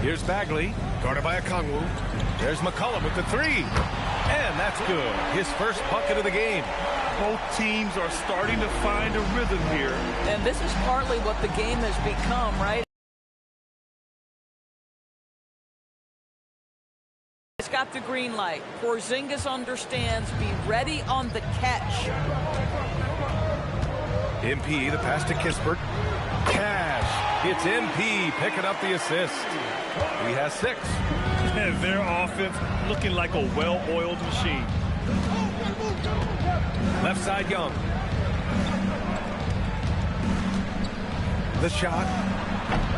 Here's Bagley. Guarded by Okongwu. There's McCollum with the 3. And that's good. His first bucket of the game. Both teams are starting to find a rhythm here. And this is partly what the game has become, right? It's got the green light. Porzingis understands. Be ready on the catch. MP, the pass to Kispert. Cash. It's MP picking up the assist. He has 6. And their offense looking like a well-oiled machine. Left side, Young. The shot.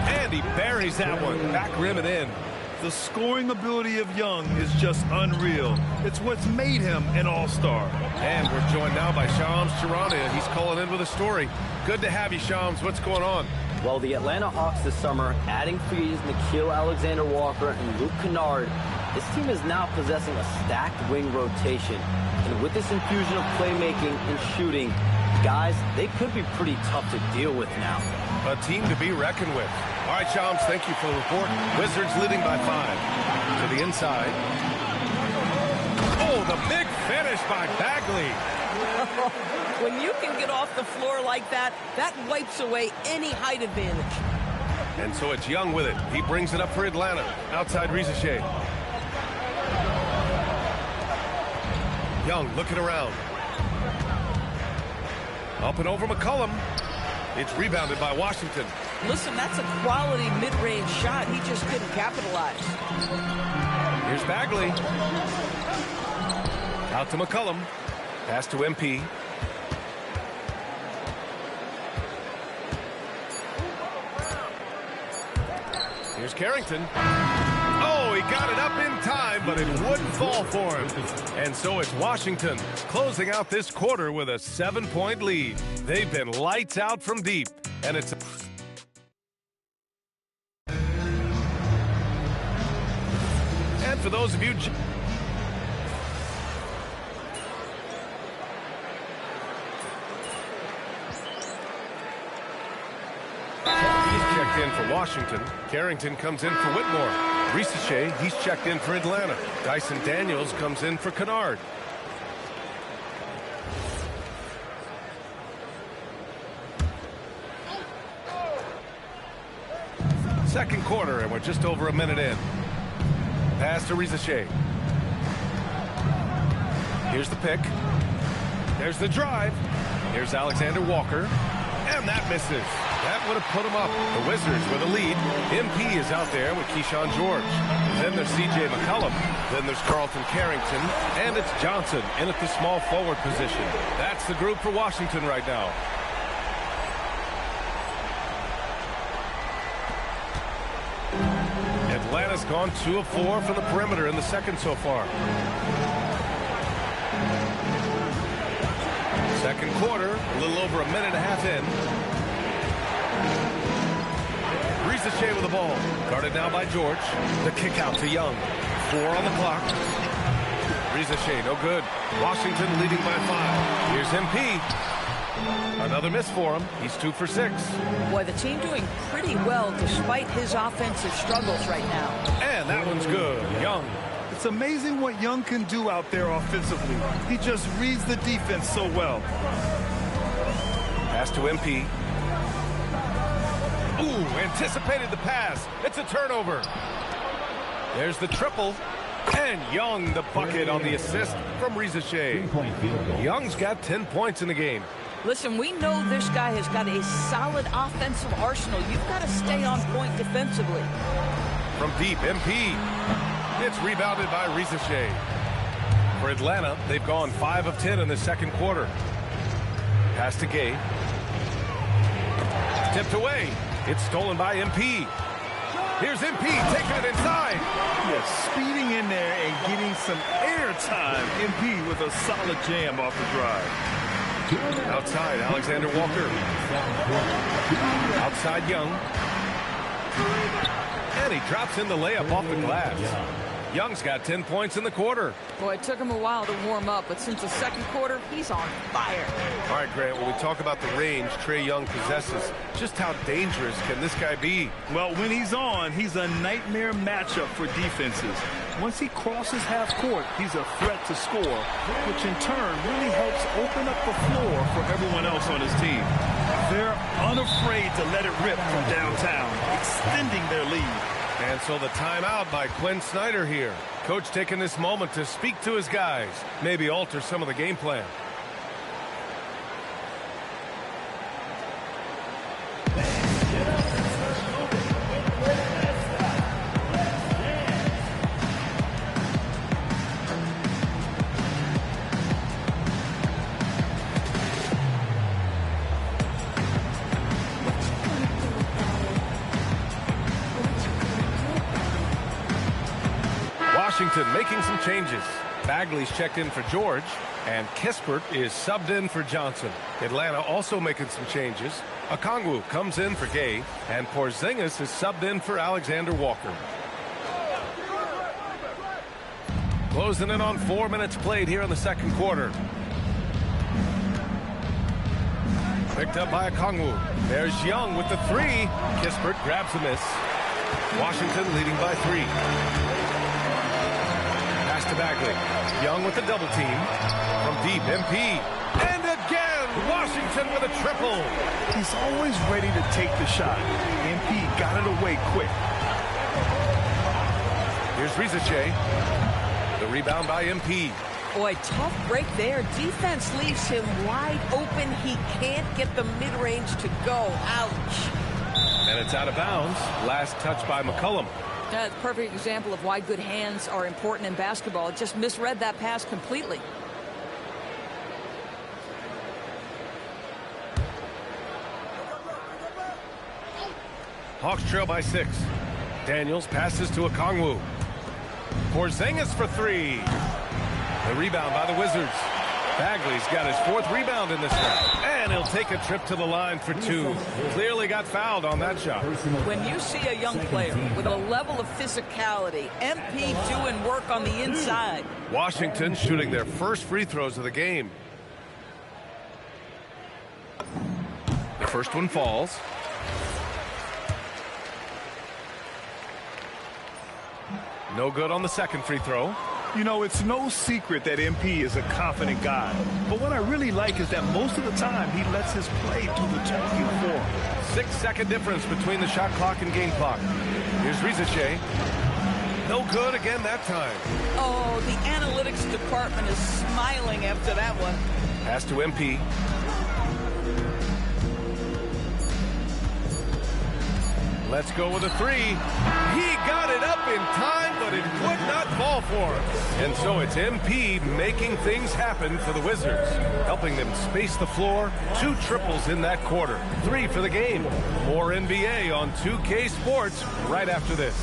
And he buries that one. Back rim and in. The scoring ability of Young is just unreal. It's what's made him an all-star. And we're joined now by Shams Charania. He's calling in with a story. Good to have you, Shams. What's going on? Well, the Atlanta Hawks this summer, adding frees Nickeil Alexander-Walker and Luke Kennard, this team is now possessing a stacked wing rotation. And with this infusion of playmaking and shooting, guys, they could be pretty tough to deal with now. A team to be reckoned with. All right, Shams, thank you for the report. Wizards leading by 5. To the inside. Oh, the big finish by Bagley. When you can get off the floor like that, that wipes away any height advantage. And so it's Young with it. He brings it up for Atlanta. Outside Rizachet. Young looking around. Up and over McCollum. It's rebounded by Washington. Listen, that's a quality mid-range shot. He just couldn't capitalize. Here's Bagley. Out to McCollum. Pass to MP. Here's Carrington. Oh, he got it up in time, but it wouldn't fall for him. And so it's Washington closing out this quarter with a 7-point lead. They've been lights out from deep, and it's... And for those of you... He's checked in for Washington. Carrington comes in for Whitmore. Risache, he's checked in for Atlanta. Dyson Daniels comes in for Kennard. Second quarter, and we're just over a minute in. Pass to Risache. Here's the pick. There's the drive. Here's Alexander Walker. And that misses. That would have put him up. The Wizards with a lead. MP is out there with Keyshawn George. Then there's C.J. McCollum. Then there's Carlton Carrington. And it's Johnson in at the small forward position. That's the group for Washington right now. Atlanta's gone 2 of 4 from the perimeter in the second so far. Second quarter, a little over a minute and a half in. Risache with the ball. Guarded now by George. The kick out to Young. 4 on the clock. Risache, no good. Washington leading by 5. Here's MP. Another miss for him. He's 2 for 6. Boy, the team doing pretty well despite his offensive struggles right now. And that one's good. Young. It's amazing what Young can do out there offensively. He just reads the defense so well. Pass to MP. Ooh, anticipated the pass. It's a turnover. There's the triple. And Young, the bucket on the assist from Risache. Young's got 10 points in the game. Listen, we know this guy has got a solid offensive arsenal. You've got to stay on point defensively. From deep, MP. It's rebounded by Risache. For Atlanta, they've gone 5 of 10 in the second quarter. Pass to Gay. Tipped away. It's stolen by MP. Here's MP taking it inside. Yes, speeding in there and getting some air time. MP with a solid jam off the drive. Outside, Alexander Walker. Outside, Young. And he drops in the layup off the glass. Young's got 10 points in the quarter. Boy, it took him a while to warm up, but since the second quarter, he's on fire. All right, Grant, when we talk about the range Trae Young possesses, just how dangerous can this guy be? Well, when he's on, he's a nightmare matchup for defenses. Once he crosses half court, he's a threat to score, which in turn really helps open up the floor for everyone else on his team. They're unafraid to let it rip from downtown, extending their lead. And so the timeout by Quinn Snyder here. Coach taking this moment to speak to his guys, maybe alter some of the game plan. Washington making some changes. Bagley's checked in for George, and Kispert is subbed in for Johnson. Atlanta also making some changes. Okongwu comes in for Gay, and Porzingis is subbed in for Alexander Walker. Closing in on 4 minutes played here in the second quarter. Picked up by Okongwu. There's Young with the 3. Kispert grabs a miss. Washington leading by 3. To Bagley. Young with the double team. From deep, MP. And again, Washington with a triple. He's always ready to take the shot. MP got it away quick. Here's Risache. The rebound by MP. Boy, tough break there. Defense leaves him wide open. He can't get the mid-range to go. Ouch. And it's out of bounds. Last touch by McCollum. That's a perfect example of why good hands are important in basketball. It just misread that pass completely. Hawks trail by 6. Daniels passes to Okongwu. Porzingis for 3. The rebound by the Wizards. Bagley's got his 4th rebound in this one. And he'll take a trip to the line for 2. Clearly got fouled on that shot. When you see a young player with a level of physicality, MP doing work on the inside. Washington shooting their first free throws of the game. The first one falls. No good on the second free throw. You know, it's no secret that MP is a confident guy. But what I really like is that most of the time he lets his play do the talking for him. 6-second difference between the shot clock and game clock. Here's Risacher. No good again that time. Oh, the analytics department is smiling after that one. Pass to MP. Let's go with a three. He got it up in time, but it would not fall for him. And so it's MP making things happen for the Wizards, helping them space the floor. 2 triples in that quarter. 3 for the game. More NBA on 2K Sports right after this.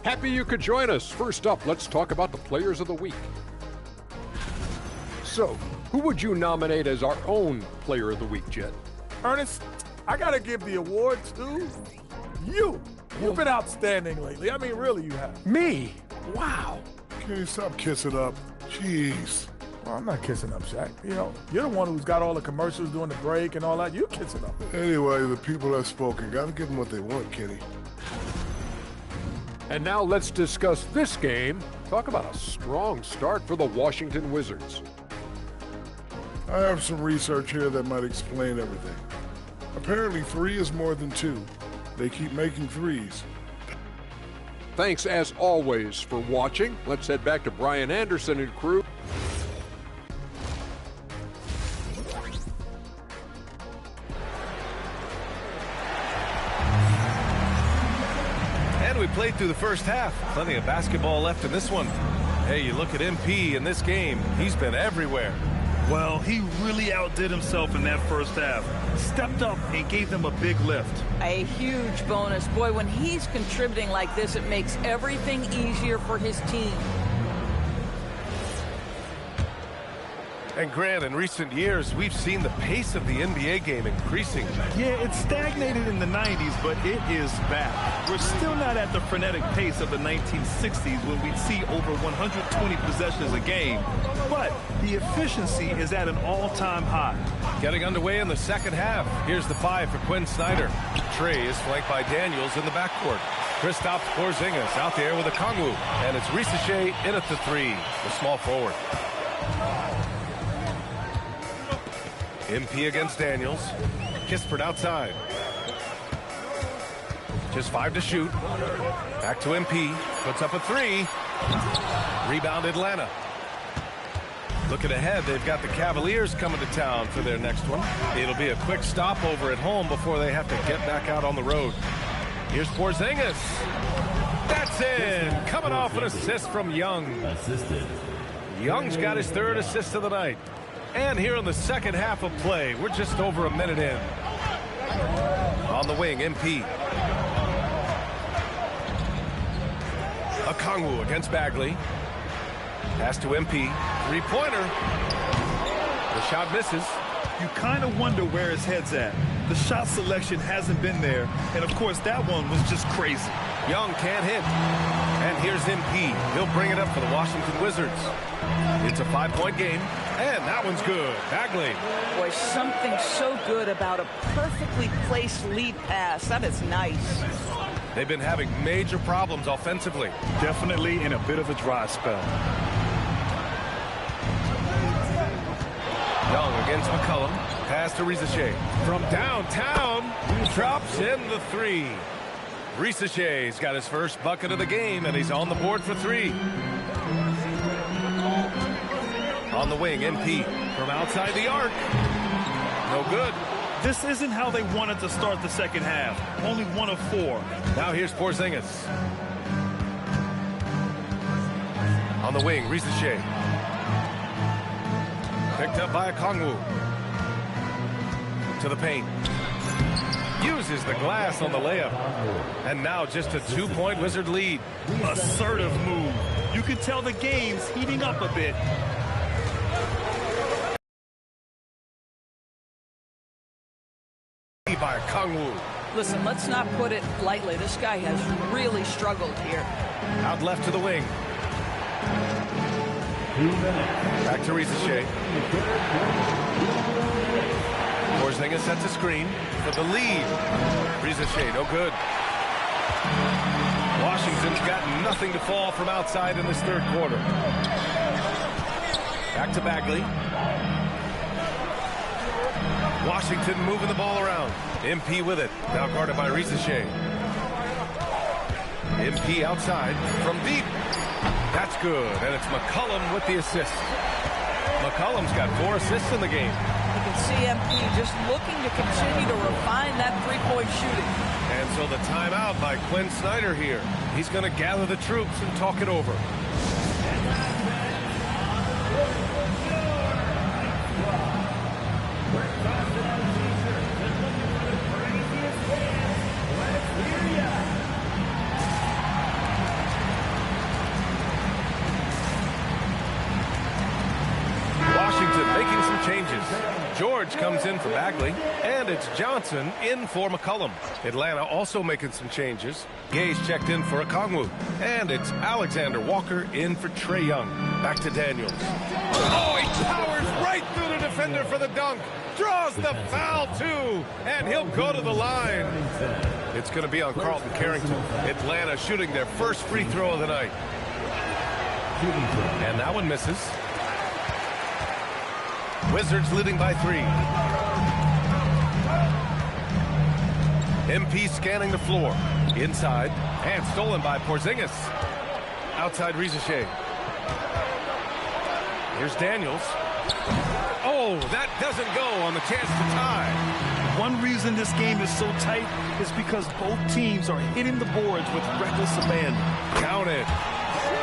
Happy you could join us. First up, let's talk about the Players of the Week. So, who would you nominate as our own Player of the Week, Jet? Ernest, I got to give the award to you. You've been outstanding lately. I mean, really, you have. Me? Wow. Can you stop kissing up? Jeez. Well, I'm not kissing up, Shaq. You know, you're the one who's got all the commercials during the break and all that. You're kissing up. Anyway, the people have spoken. Got to give them what they want, Kenny. And now let's discuss this game. Talk about a strong start for the Washington Wizards. I have some research here that might explain everything. Apparently 3 is more than 2. They keep making 3s. Thanks as always for watching. Let's head back to Brian Anderson and crew. We played through the first half. Plenty of basketball left in this one. Hey, you look at MP in this game. He's been everywhere. Well, he really outdid himself in that first half. Stepped up and gave them a big lift. A huge bonus. Boy, when he's contributing like this, it makes everything easier for his team. And Grant, in recent years, we've seen the pace of the NBA game increasing. Yeah, it stagnated in the 90s, but it is back. We're still not at the frenetic pace of the 1960s when we'd see over 120 possessions a game. But the efficiency is at an all-time high. Getting underway in the second half. Here's the 5 for Quinn Snyder. Trey is flanked by Daniels in the backcourt. Kristaps Porzingis out there with a Okongwu. And it's Risacher in at the 3, the small forward. MP against Daniels. Kispert outside. Just 5 to shoot. Back to MP. Puts up a 3. Rebound Atlanta. Looking ahead, they've got the Cavaliers coming to town for their next one. It'll be a quick stopover at home before they have to get back out on the road. Here's Porzingis. That's in. Coming off an assist from Young. Young's got his 3rd assist of the night. And here in the second half of play, we're just over a minute in. On the wing, MP. Okongwu against Bagley. Pass to MP. 3-pointer. The shot misses. You kind of wonder where his head's at. The shot selection hasn't been there. And, of course, that one was just crazy. Young can't hit. And here's MP. He'll bring it up for the Washington Wizards. It's a 5-point game. And that one's good. Bagley. Boy, something so good about a perfectly placed lead pass. That is nice. They've been having major problems offensively. Definitely in a bit of a dry spell. Young against McCollum. Pass to Risacher. From downtown, drops in the 3. Risacher's got his first bucket of the game, and he's on the board for 3. On the wing, MP from outside the arc. No good. This isn't how they wanted to start the second half. Only 1 of 4. Now here's Porzingis. On the wing, Risacher. Picked up by Okongwu. To the paint. Uses the glass on the layup. And now just a 2-point Wizard lead. Assertive move. You can tell the game's heating up a bit. By Okongwu. Listen, let's not put it lightly. This guy has really struggled here. Out left to the wing. Back to Risache. Porzingis sets a screen for the lead. Risache, no good. Washington's got nothing to fall from outside in this third quarter. Back to Bagley. Washington moving the ball around. MP with it. Now guarded by Risache. MP outside from deep. That's good, and it's McCollum with the assist. McCollum's got 4 assists in the game. You can see MP just looking to continue to refine that three-point shooting. And so the timeout by Quinn Snyder here. He's going to gather the troops and talk it over. Making some changes. George comes in for Bagley, and it's Johnson in for McCollum. Atlanta also making some changes. Gay's checked in for Okongwu, and it's Alexander Walker in for Trae Young. Back to Daniels. Oh, he powers right through the defender for the dunk. Draws the foul, too, and he'll go to the line. It's going to be on Carlton Carrington. Atlanta shooting their first free throw of the night. And that one misses. Wizards leading by 3. MP scanning the floor. Inside. And stolen by Porzingis. Outside Risache. Here's Daniels. Oh, that doesn't go on the chance to tie. One reason this game is so tight is because both teams are hitting the boards with reckless abandon. Count it.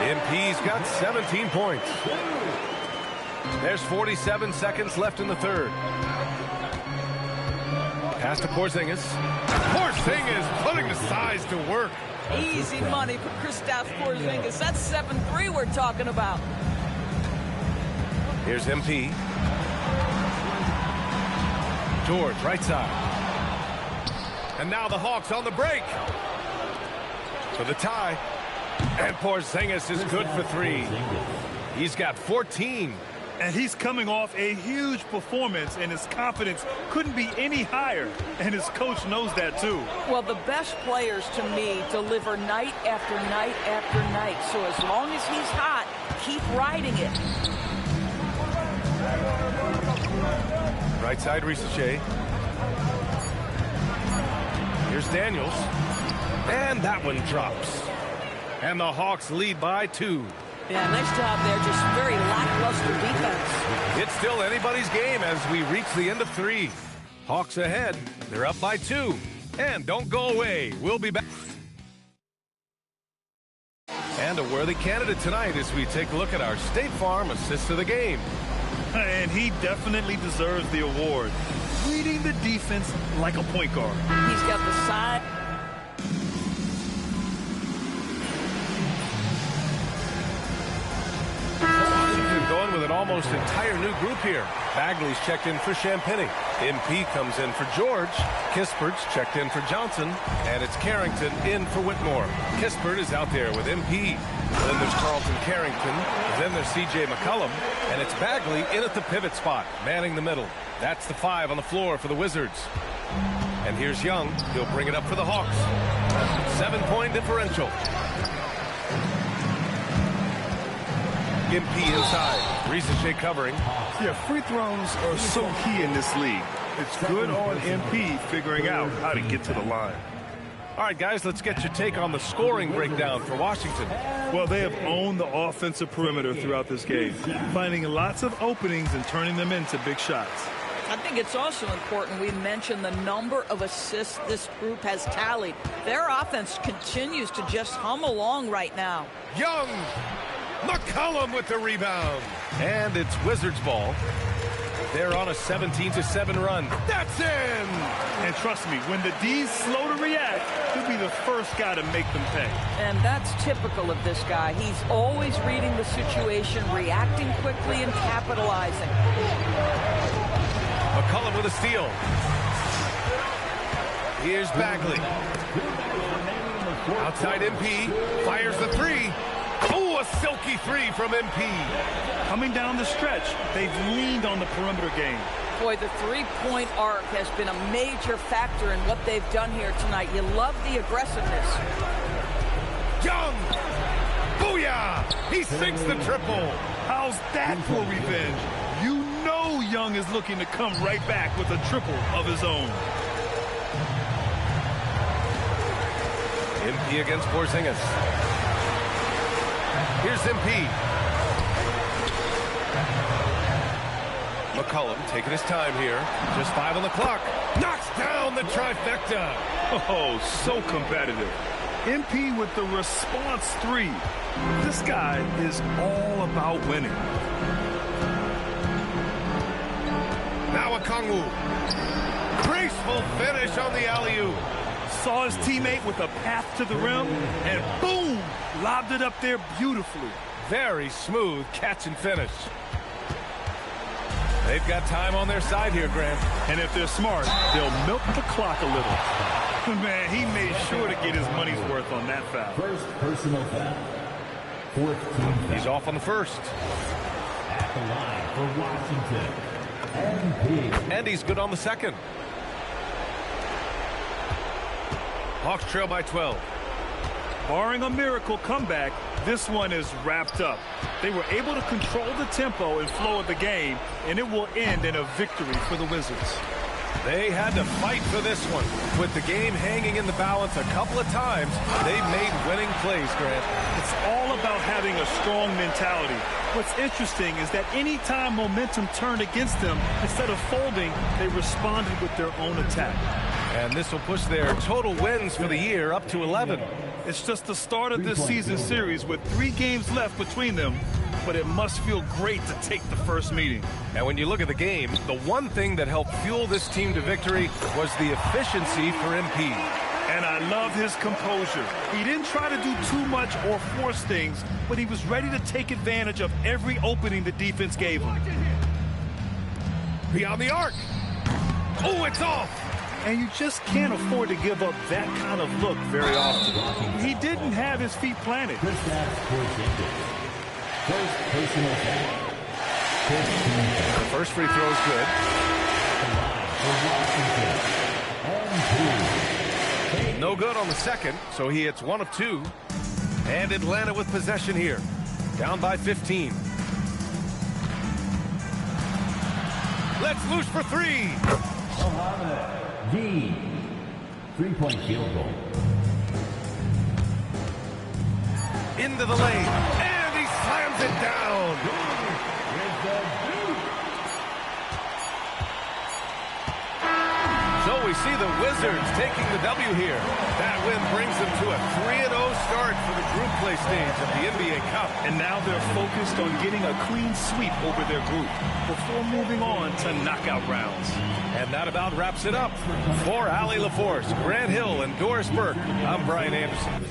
MP's got 17 points. There's 47 seconds left in the third. Pass to Porzingis. Porzingis putting the size to work. Easy money for Kristaps Porzingis. That's 7-3 we're talking about. Here's MP. George, right side. And now the Hawks on the break. For the tie. And Porzingis is good for 3. He's got 14. And he's coming off a huge performance, and his confidence couldn't be any higher. And his coach knows that, too. Well, the best players, to me, deliver night after night after night. So as long as he's hot, keep riding it. Right side, Risache. Here's Daniels. And that one drops. And the Hawks lead by 2. Yeah, nice job there. Just very lackluster defense. It's still anybody's game as we reach the end of 3. Hawks ahead. They're up by 2. And don't go away. We'll be back. And a worthy candidate tonight as we take a look at our State Farm assist of the game. And he definitely deserves the award. Reading the defense like a point guard. He's got the side. Going with an almost entire new group here. Bagley's checked in for Champagny. MP comes in for George. Kispert's checked in for Johnson. And it's Carrington in for Whitmore. Kispert is out there with MP. Then there's Carlton Carrington. Then there's C.J. McCollum. And it's Bagley in at the pivot spot, manning the middle. That's the 5 on the floor for the Wizards. And here's Young. He'll bring it up for the Hawks. 7-point differential. MP inside. Risache covering. Yeah, free throws are so key in this league. It's good on MP figuring out how to get to the line. All right, guys, let's get your take on the scoring breakdown for Washington. Well, they have owned the offensive perimeter throughout this game, finding lots of openings and turning them into big shots. I think it's also important we mention the number of assists this group has tallied. Their offense continues to just hum along right now. Young! McCollum with the rebound. And it's Wizards ball. They're on a 17-7 run. That's in! And trust me, when the D's slow to react, he'll be the first guy to make them pay. And that's typical of this guy. He's always reading the situation, reacting quickly, and capitalizing. McCollum with a steal. Here's Bagley. Outside MP. Fires the 3. Oh, a silky three from MP. Coming down the stretch, they've leaned on the perimeter game. Boy, the three-point arc has been a major factor in what they've done here tonight. You love the aggressiveness. Young! Booyah! He sinks the triple. How's that for revenge? You know Young is looking to come right back with a triple of his own. MP against Porzingis. Here's MP. McCollum taking his time here. Just 5 on the clock. Knocks down the trifecta. Oh, so competitive. MP with the response three. This guy is all about winning. Now Okongwu. Graceful finish on the alley-oop. Saw his teammate with a path to the rim, and boom! Lobbed it up there beautifully. Very smooth catch and finish. They've got time on their side here, Grant. And if they're smart, they'll milk the clock a little. Man, he made sure to get his money's worth on that foul. First personal foul. Fourth team foul. He's off on the first. At the line for Washington, MP. And he's good on the second. Hawks trail by 12. Barring a miracle comeback, this one is wrapped up. They were able to control the tempo and flow of the game, and it will end in a victory for the Wizards. They had to fight for this one. With the game hanging in the balance a couple of times, they made winning plays, Grant. It's all about having a strong mentality. What's interesting is that anytime momentum turned against them, instead of folding, they responded with their own attack. And this will push their total wins for the year up to 11. It's just the start of this season series with 3 games left between them, but it must feel great to take the first meeting. And when you look at the game, the one thing that helped fuel this team to victory was the efficiency for MP. And I love his composure. He didn't try to do too much or force things, but he was ready to take advantage of every opening the defense gave him. Beyond the arc. Oh, it's off. And you just can't afford to give up that kind of look very often. He didn't have his feet planted. First personal foul. First free throw is good. No good on the second, so he hits 1 of 2. And Atlanta with possession here. Down by 15. Let's loose for 3. D. 3-point field goal. Into the lane. And he slams it down. So we see the Wizards taking the W here. That win brings them to a 3-0 start for the group play stage of the NBA Cup. And now they're focused on getting a clean sweep over their group before moving on to knockout rounds. And that about wraps it up. For Allie LaForce, Grant Hill, and Doris Burke, I'm Brian Anderson.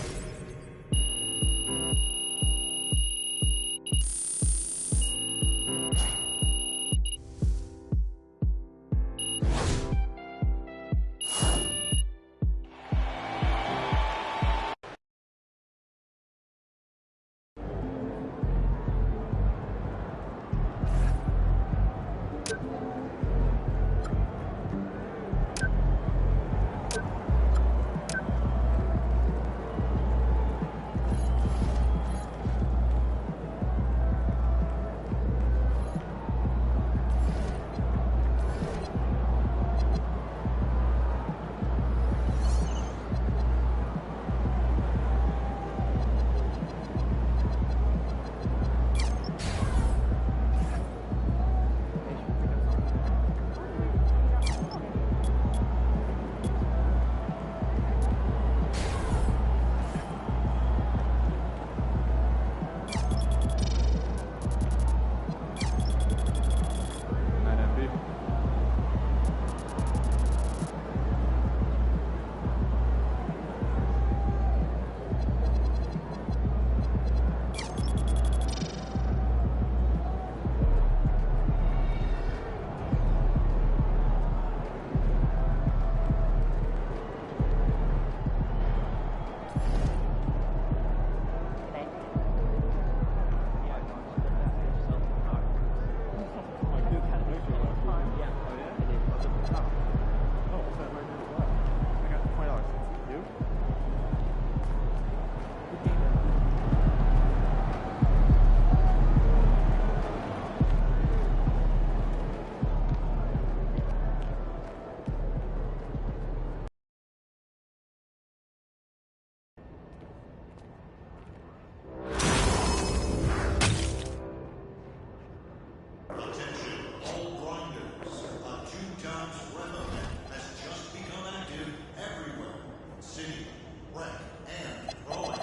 City, Brent, and Rowan.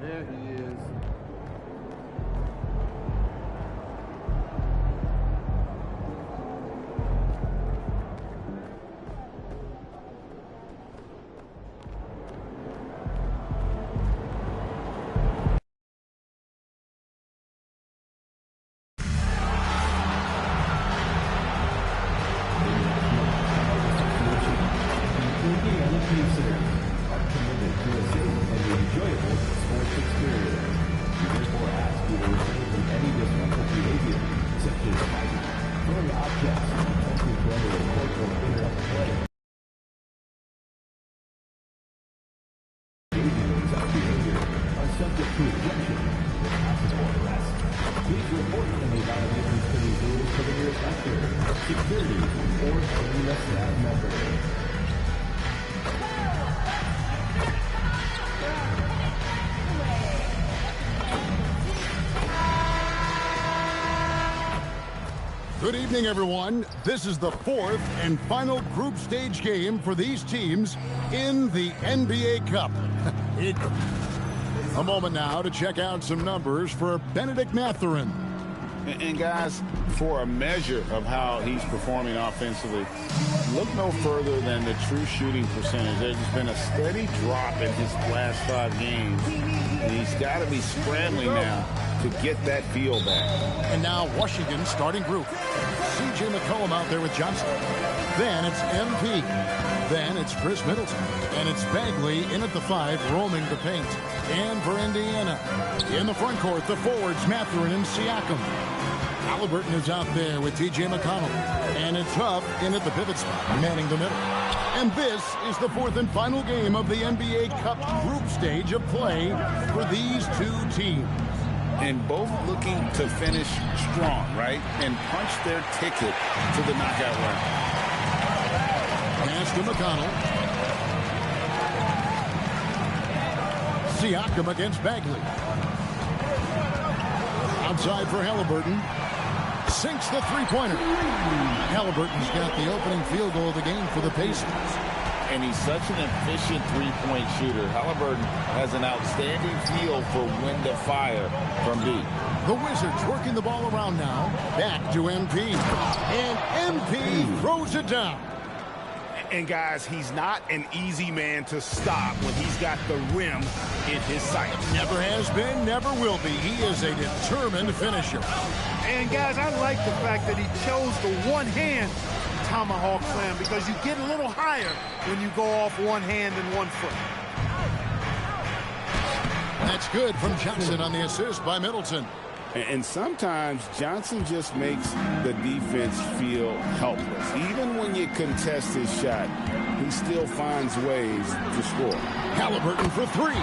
There he is. Good evening, everyone. This is the fourth and final group stage game for these teams in the NBA Cup. A moment now to check out some numbers for Bennedict Mathurin. And guys, for a measure of how he's performing offensively, look no further than the true shooting percentage. There's been a steady drop in his last 5 games, and he's got to be scrambling now to get that feel back. And now Washington's starting group. C.J. McCollum out there with Johnson. Then it's MP. Then it's Chris Middleton. And it's Bagley in at the 5, roaming the paint. And for Indiana, in the front court, the forwards Mathurin and Siakam. Halliburton is out there with T.J. McConnell. And it's Huff in at the pivot spot, manning the middle. And this is the fourth and final game of the NBA Cup group stage of play for these two teams. And both looking to finish strong, right? And punch their ticket to the knockout round. Pass to McConnell. Siakam against Bagley. Outside for Halliburton. Sinks the three-pointer. Halliburton's got the opening field goal of the game for the Pacers. And he's such an efficient three-point shooter. Halliburton has an outstanding feel for when to fire from deep. The Wizards working the ball around now. Back to MP. And MP throws it down. And guys, he's not an easy man to stop when he's got the rim in his sight. Never has been, never will be. He is a determined finisher. And guys, I like the fact that he chose the one-hand tomahawk slam because you get a little higher when you go off one hand and one foot. That's good from Johnson on the assist by Middleton. And sometimes Johnson just makes the defense feel helpless. Even when you contest his shot, he still finds ways to score. Halliburton for 3.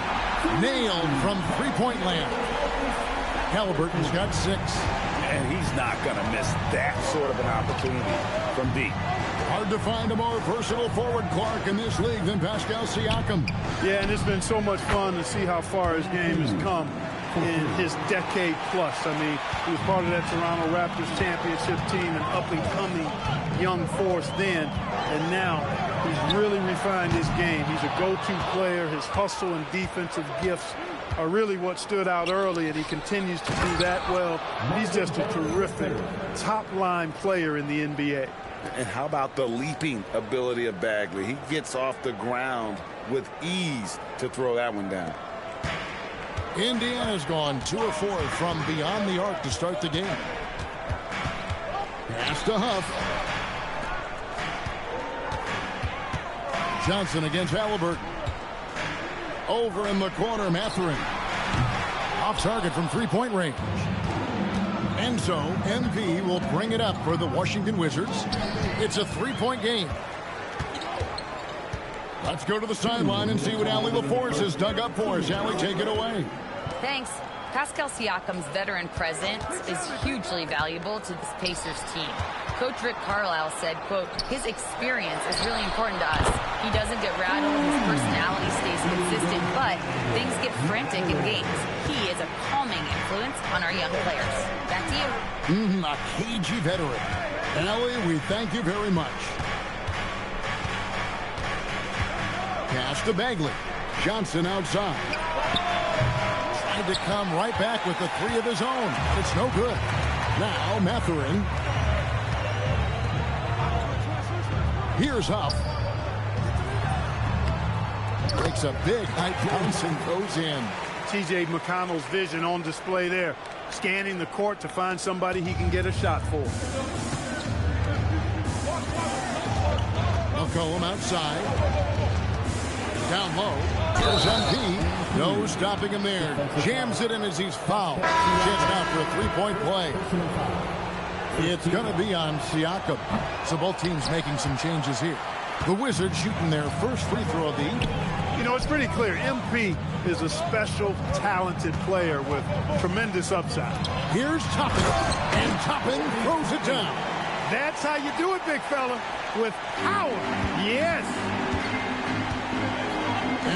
Nailed from three-point land. Halliburton's got 6. And he's not going to miss that sort of an opportunity from deep. Hard to find a more versatile forward, Clark, in this league than Pascal Siakam. Yeah, and it's been so much fun to see how far his game has come in his decade plus. I mean, he was part of that Toronto Raptors championship team, an up-and-coming young force then, and now he's really refined his game. He's a go-to player. His hustle and defensive gifts are really what stood out early, and he continues to do that well. He's just a terrific top-line player in the NBA. And how about the leaping ability of Bagley? He gets off the ground with ease to throw that one down. Indiana's gone 2 of 4 from beyond the arc to start the game. Pass to Huff. Johnson against Halliburton. Over in the corner, Mathurin. Off target from three-point range. And so MP will bring it up for the Washington Wizards. It's a 3-point game. Let's go to the sideline and see what Allie LaForce has dug up for us. Allie, take it away. Thanks. Pascal Siakam's veteran presence is hugely valuable to this Pacers team. Coach Rick Carlisle said, quote, his experience is really important to us. He doesn't get rattled, his personality stays consistent, but things get frantic in games. He is a calming influence on our young players. Back to you. A cagey veteran. Allie, we thank you very much. Pass to Bagley. Johnson outside. Tried to come right back with the 3 of his own. It's no good. Now Mathurin. Here's Huff. Takes a big high bounce and goes in. T.J. McConnell's vision on display there. Scanning the court to find somebody he can get a shot for. McCollum outside. Down low. Here's MP. No stopping him there. Jams it in as he's fouled. Chance now for a 3-point play. It's going to be on Siakam. So both teams making some changes here. The Wizards shooting their first free throw of the evening. You know, it's pretty clear. MP is a special, talented player with tremendous upside. Here's Toppin. And Toppin throws it down. That's how you do it, big fella. With power. Yes.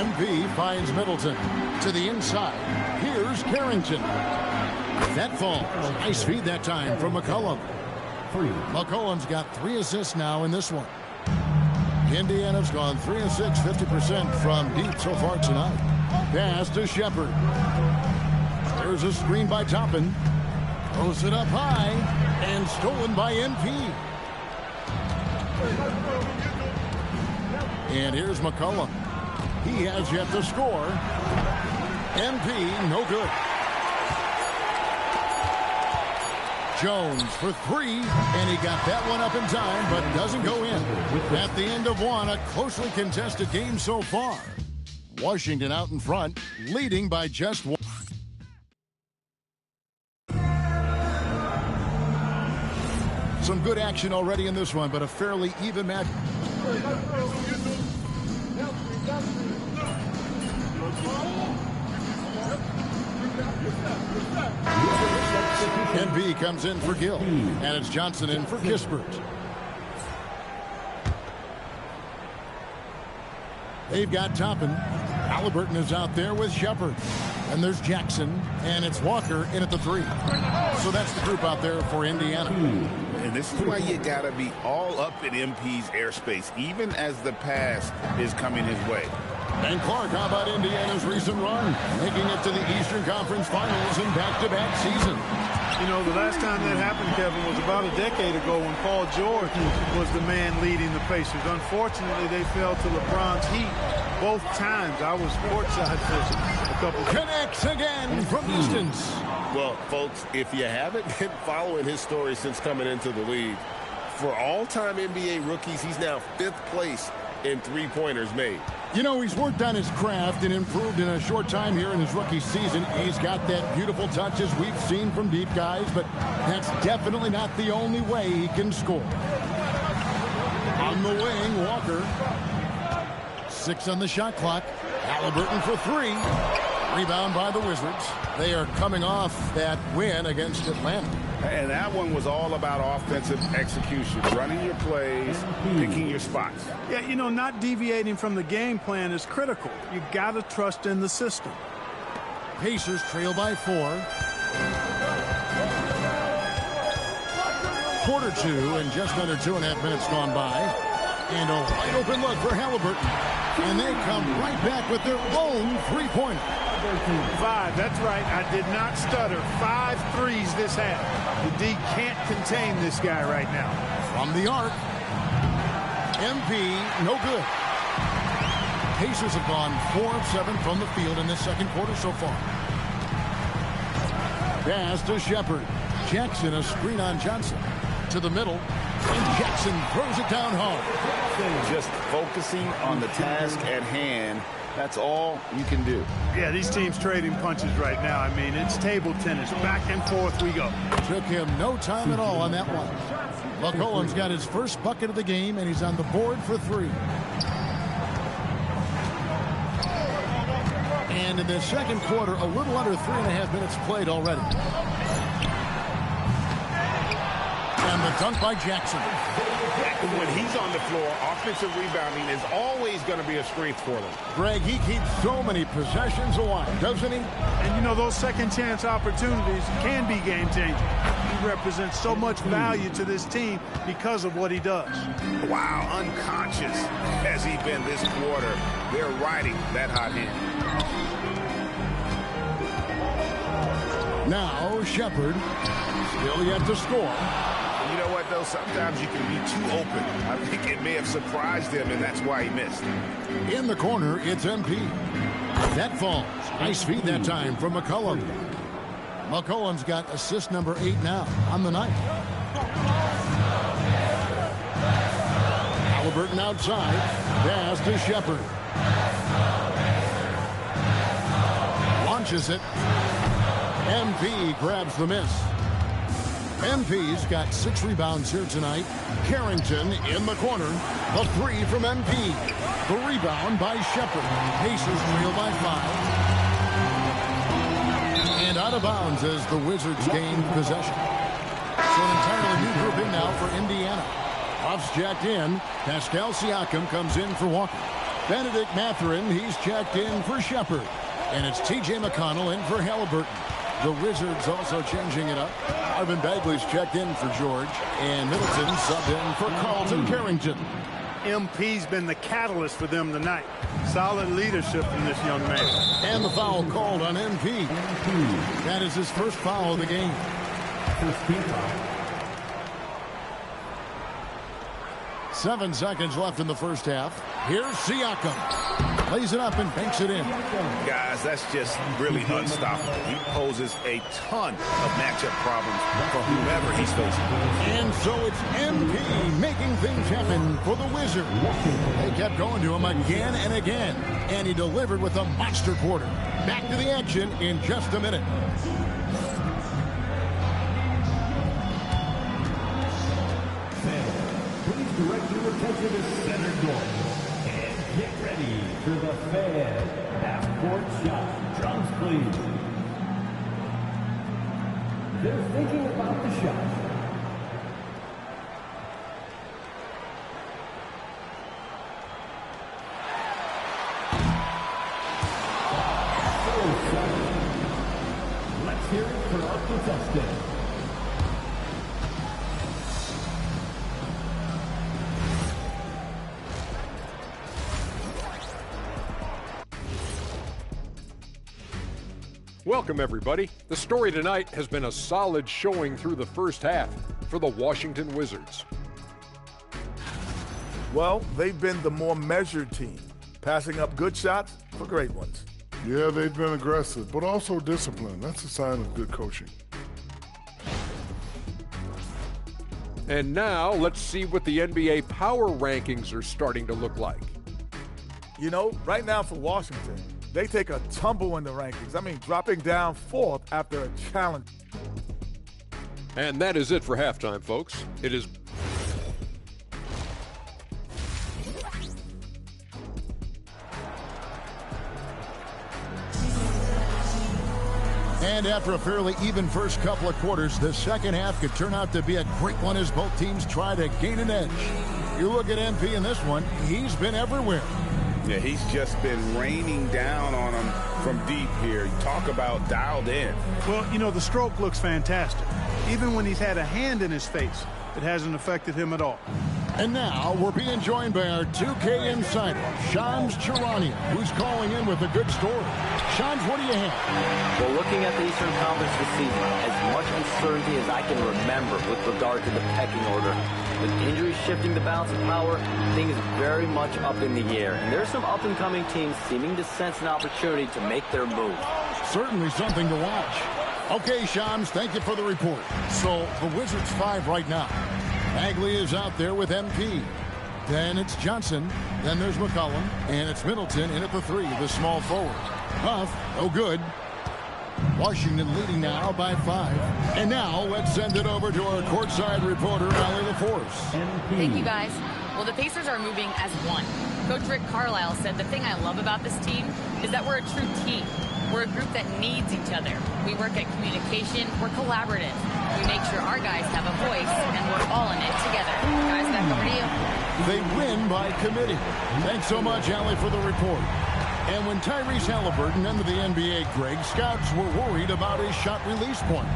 MP finds Middleton to the inside. Here's Carrington. That falls. Nice feed that time from McCollum. McCollum's got 3 assists now in this one. Indiana's gone 3 of 6, 50% from deep so far tonight. Pass to Shepard. There's a screen by Toppin. Throws it up high and stolen by MP. And here's McCollum. He has yet to score. MP, no good. Jones for 3, and he got that one up in time, but doesn't go in. At the end of one, a closely contested game so far. Washington out in front, leading by just 1. Some good action already in this one, but a fairly even match. NB comes in for Gill, and it's Johnson in for Kispert. They've got Toppin. Halliburton is out there with Shepard. And there's Jackson, and it's Walker in at the 3. So that's the group out there for Indiana. And this is why you got to be all up in MP's airspace, even as the pass is coming his way. And Clark, how about Indiana's recent run? Making it to the Eastern Conference Finals in back-to-back season. You know, the last time that happened, Kevin, was about a decade ago when Paul George was the man leading the Pacers. Unfortunately, they fell to LeBron's heat both times. I was courtside fishing a couple. Connects again from distance. Well, folks, if you haven't been following his story since coming into the league, for all-time NBA rookies, he's now 5th place in three-pointers made. You know, he's worked on his craft and improved in a short time here in his rookie season. He's got that beautiful touch as we've seen from deep guys, but that's definitely not the only way he can score. On the wing, Walker. 6 on the shot clock. Halliburton for 3. Rebound by the Wizards. They are coming off that win against Atlanta. And that one was all about offensive execution, running your plays, picking your spots. Yeah, you know, not deviating from the game plan is critical. You got to trust in the system. Pacers trail by 4. Quarter 2 and just under 2.5 minutes gone by. And a wide open look for Halliburton. And they come right back with their own three-pointer. 5, that's right. I did not stutter. 5 threes this half. The D can't contain this guy right now. From the arc. MP, no good. Pacers have gone 4 of 7 from the field in this second quarter so far. Pass to Shepard. Jackson, a screen on Johnson. To the middle. And Jackson throws it down hard. Just focusing on the task at hand That's all you can do. Yeah, these teams trading punches right now. I mean, it's table tennis. Back and forth we go. Took him no time at all on that one. McCollum's got his first bucket of the game, and he's on the board for 3. And in the second quarter, a little under 3.5 minutes played already. And the dunk by Jackson. When he's on the floor, offensive rebounding is always going to be a strength for them. Greg, he keeps so many possessions alive, doesn't he? And, you know, those second-chance opportunities can be game-changing. He represents so much value to this team because of what he does. Wow, unconscious has he been this quarter. They're riding that hot hand. Now, Shepherd still yet to score. You know what, though? Sometimes you can be too open. I think it may have surprised him, and that's why he missed. In the corner, it's MP. That falls. Nice feed that time from McCollum. McCollum's got assist number 8 now on the night. Halliburton outside. Pass to Shepherd. Launches it. MP grabs the miss. MP's got 6 rebounds here tonight. Carrington in the corner. The 3 from MP. The rebound by Shepherd. Pacers trail by 5. And out of bounds as the Wizards gain possession. So an entirely new group in now for Indiana. Puff's jacked in. Pascal Siakam comes in for Walker. Benedict Mathurin, he's checked in for Shepherd. And it's T.J. McConnell in for Halliburton. The Wizards also changing it up. Marvin Bagley's checked in for George. And Middleton subbed in for Carlton Carrington. MP's been the catalyst for them tonight. Solid leadership from this young man. And the foul called on MP. That is his first foul of the game. First team foul. 7 seconds left in the first half. Here's Siakam. Lays it up and banks it in. Guys, that's just really unstoppable. He poses a ton of matchup problems for whomever he's facing. And so it's MP making things happen for the Wizards. They kept going to him again and again. And he delivered with a monster quarter. Back to the action in just a minute. Please direct your attention to center court. And get ready for the Fan half-court shot. Drums, please. They're thinking about the shot. Let's hear it for our contestant. Welcome, everybody. The story tonight has been a solid showing through the first half for the Washington Wizards. Well, they've been the more measured team, passing up good shots for great ones. Yeah, they've been aggressive, but also disciplined. That's a sign of good coaching. And now, let's see what the NBA power rankings are starting to look like. You know, right now for Washington, they take a tumble in the rankings. I mean, dropping down 4th after a challenge. And that is it for halftime, folks. It is... And after a fairly even first couple of quarters, the second half could turn out to be a great one as both teams try to gain an edge. You look at MP in this one, he's been everywhere. Yeah, he's just been raining down on him from deep here. Talk about dialed in. Well, you know, the stroke looks fantastic. Even when he's had a hand in his face, it hasn't affected him at all. And now we're being joined by our 2K insider, Shams Charania, who's calling in with a good story. Shams, what do you have? Well, looking at the Eastern Conference this season, as much uncertainty as I can remember with regard to the pecking order. With injuries shifting the balance of power, things very much up in the air. And there's some up-and-coming teams seeming to sense an opportunity to make their move. Certainly something to watch. Okay, Shams, thank you for the report. So, the Wizards 5 right now. Bagley is out there with MP. Then it's Johnson. Then there's McCollum. And it's Middleton in at the 3, the small forward. Huff, no good. Washington leading now by 5. And now let's send it over to our courtside reporter, Allie LaForce. Thank you, guys. Well, the Pacers are moving as one. Coach Rick Carlisle said the thing I love about this team is that we're a true team. We're a group that needs each other. We work at communication. We're collaborative. We make sure our guys have a voice, and we're all in it together. Guys, back over to you. They win by committee. Thanks so much, Allie, for the report. And when Tyrese Halliburton entered the NBA, Greg, scouts were worried about his shot release point.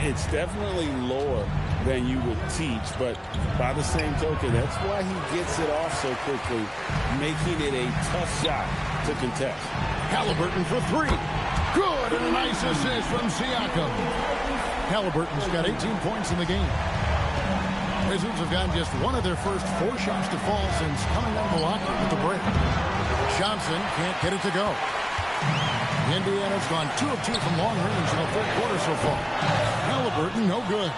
It's definitely lower than you would teach, but by the same token, that's why he gets it off so quickly, making it a tough shot to contest. Halliburton for 3. Good, and a nice assist from Siakam. Halliburton's got 18 points in the game. Wizards have gotten just one of their first 4 shots to fall since coming out of Milwaukee with the break. Johnson can't get it to go. Indiana's gone 2 of 2 from long range in the third quarter so far. Halliburton, no good.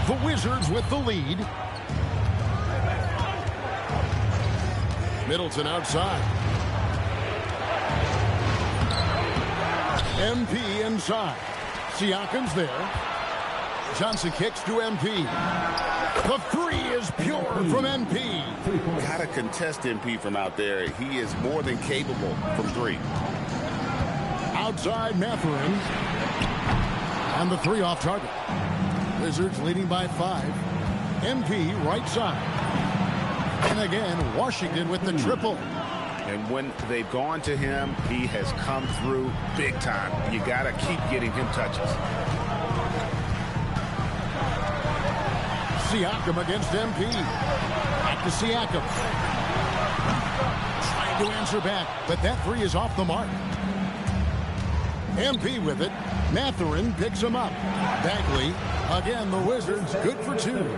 The Wizards with the lead. Middleton outside. MP inside. Siakam's there. Johnson kicks to MP. The 3 is pure from MP. Got to contest MP from out there. He is more than capable from 3. Outside Mathurin. And the 3 off target. Wizards leading by 5. MP right side. And again, Washington with the triple. And when they've gone to him, he has come through big time. You got to keep getting him touches. Siakam against MP. Back to Siakam. Trying to answer back, but that 3 is off the mark. MP with it. Mathurin picks him up. Bagley. Again, the Wizards good for 2.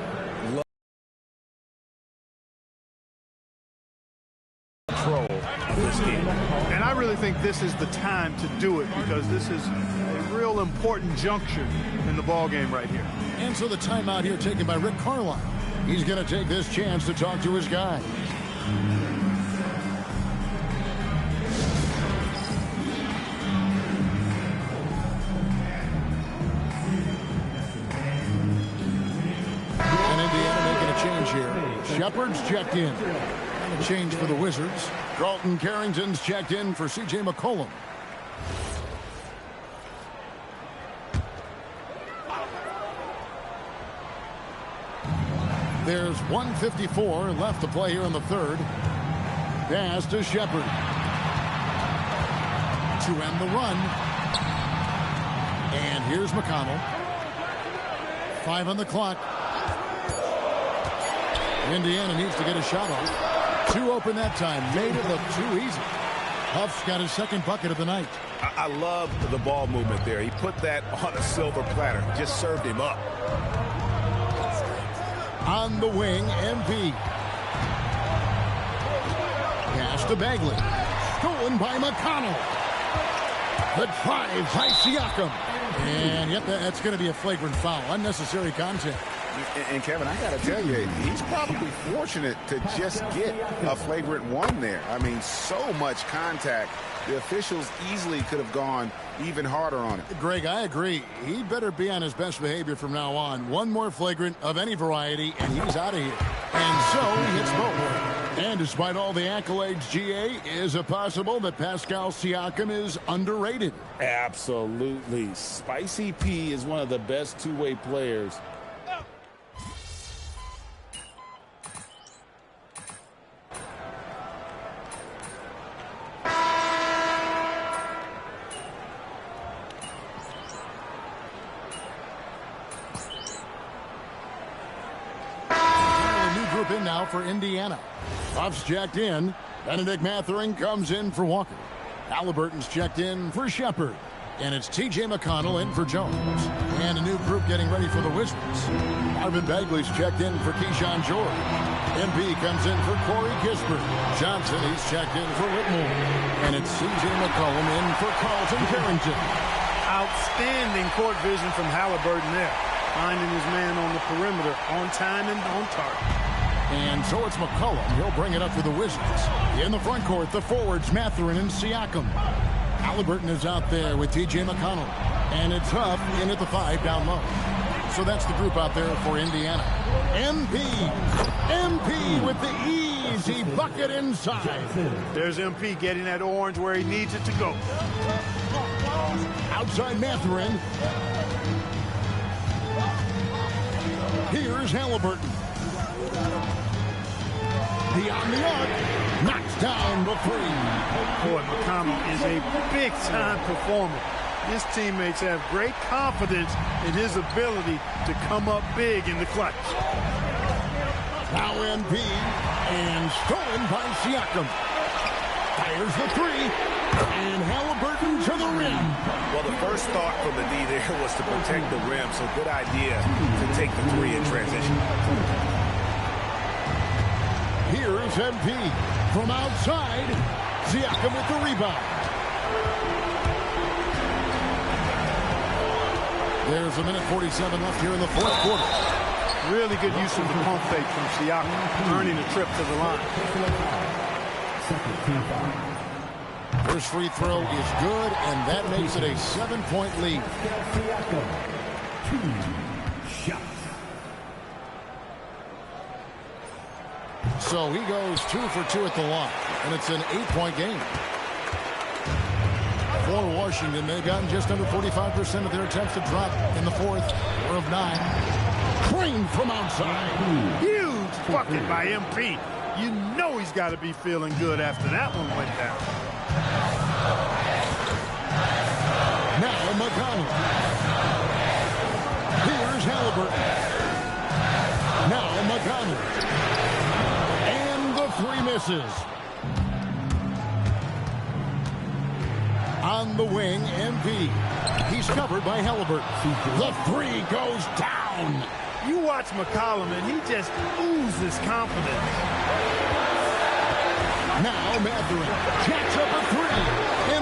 Control of this game. And I really think this is the time to do it because this is a real important juncture in the ball game right here. And so the timeout here taken by Rick Carlisle. He's going to take this chance to talk to his guy. And Indiana making a change here. Shepard's checked in. And a change for the Wizards. Carlton Carrington's checked in for C.J. McCollum. There's 1:54 left to play here in the third. Pass to Shepard. To end the run. And here's McConnell. 5 on the clock. Indiana needs to get a shot off. 2 open that time. Made it look too easy. Huff's got his second bucket of the night. I love the ball movement there. He put that on a silver platter. Just served him up. On the wing, MP. Pass to Bagley. Stolen by McConnell. The drive by Siakam. And yep, that's going to be a flagrant foul. Unnecessary contact. And Kevin, I got to tell you, he's probably fortunate to just get a flagrant 1 there. I mean, so much contact. The officials easily could have gone even harder on it. Greg, I agree. He'd better be on his best behavior from now on. One more flagrant of any variety, and he's out of here. And so he hits both. And despite all the accolades, GA, is it possible that Pascal Siakam is underrated? Absolutely. Spicy P is one of the best two-way players. In now for Indiana. Huff's checked in. Benedict Mathurin comes in for Walker. Halliburton's checked in for Shepard. And it's T.J. McConnell in for Jones. And a new group getting ready for the Wizards. Marvin Bagley's checked in for Keyshawn George. MP comes in for Corey Kispert. Johnson, he's checked in for Whitmore. And it's C.J. McCollum in for Carlton Carrington. Outstanding court vision from Halliburton there. Finding his man on the perimeter on time and on target. And so it's McCollum. He'll bring it up for the Wizards. In the front court, the forwards, Mathurin and Siakam. Halliburton is out there with T.J. McConnell. And it's Huff in at the 5 down low. So that's the group out there for Indiana. MP with the easy bucket inside. There's MP getting that orange where he needs it to go. Outside Mathurin. Here's Halliburton. Beyond the arc. Knocks down the 3. Boy, McConnell is a big-time performer. His teammates have great confidence in his ability to come up big in the clutch. Now MP and stolen by Siakam. Fires the 3, and Halliburton to the rim. Well, the first thought from the D there was to protect the rim, so good idea to take the 3 in transition. Here's MP from outside. Siakam with the rebound. There's a minute 47 left here in the fourth quarter. Really good use of the pump fake from Siakam, earning a trip to the line. First free throw is good, and that makes it a 7-point lead. So he goes 2 for 2 at the line, and it's an 8-point game. For Washington, they've gotten just under 45% of their attempts to drop in the fourth, 4 of 9. Crane from outside. Huge bucket by MP. You know he's got to be feeling good after that one went down. Now McConnell. Here's Halliburton. Now McConnell. And the 3 misses. On the wing, MP. He's covered by Halliburton. The 3 goes down. You watch McCollum, and he just oozes confidence. Now Mathurin jacks up a 3.